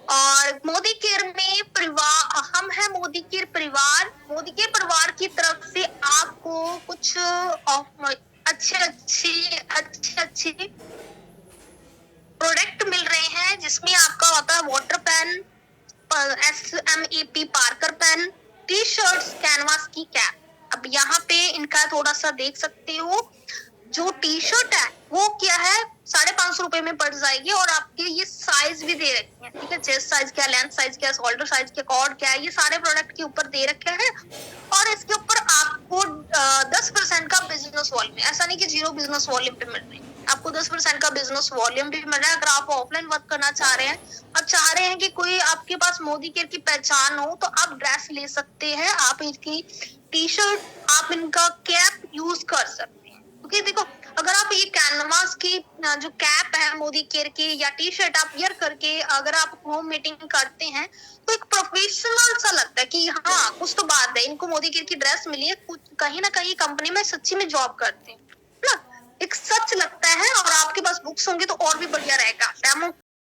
और मोदी केयर में परिवार, हम है मोदी केयर परिवार, मोदी केयर परिवार की तरफ से आपको कुछ अच्छे प्रोडक्ट मिल रहे हैं, जिसमें आपका होता है water pen, SMAP Parker pen, T shirts, canvas की कैप। अब यहाँ पे इनका थोड़ा सा देख सकते हो, जो टी शर्ट है वो क्या है 550 रुपए में पड़ जाएगी, और आपके ये साइज भी दे रखे हैं। ठीक है, चेस्ट साइज क्या, लेंथ साइज क्या, शोल्डर साइज क्या, कॉर्ड क्या है, ये सारे प्रोडक्ट के ऊपर दे रखे हैं। और इसके ऊपर आपको 10% का बिजनेस वॉल्यूम, ऐसा नहीं कि 0 बिजनेस वॉल्यूम पे मिल रहे हैं, आपको 10% का बिजनेस वॉल्यूम भी मिल रहा है। अगर आप ऑफलाइन वर्क करना चाह रहे हैं और चाह रहे हैं कि कोई आपके पास मोदी केयर की पहचान हो, तो आप ड्रेस ले सकते हैं, आप इनकी टी शर्ट, आप इनका कैप यूज कर सकते हैं। क्योंकि देखो, अगर आप ये कैनवास की जो कैप है मोदी केयर की या टी शर्ट आप वियर करके अगर आप होम मीटिंग करते हैं, तो एक प्रोफेशनल सा लगता है कि हाँ कुछ तो बात है, इनको मोदी केयर की ड्रेस मिली है, कुछ कहीं ना कहीं कंपनी में सच्ची में जॉब करते हैं ना, एक सच लगता है। और आपके पास बुक्स होंगे तो और भी बढ़िया रहेगा। डेमो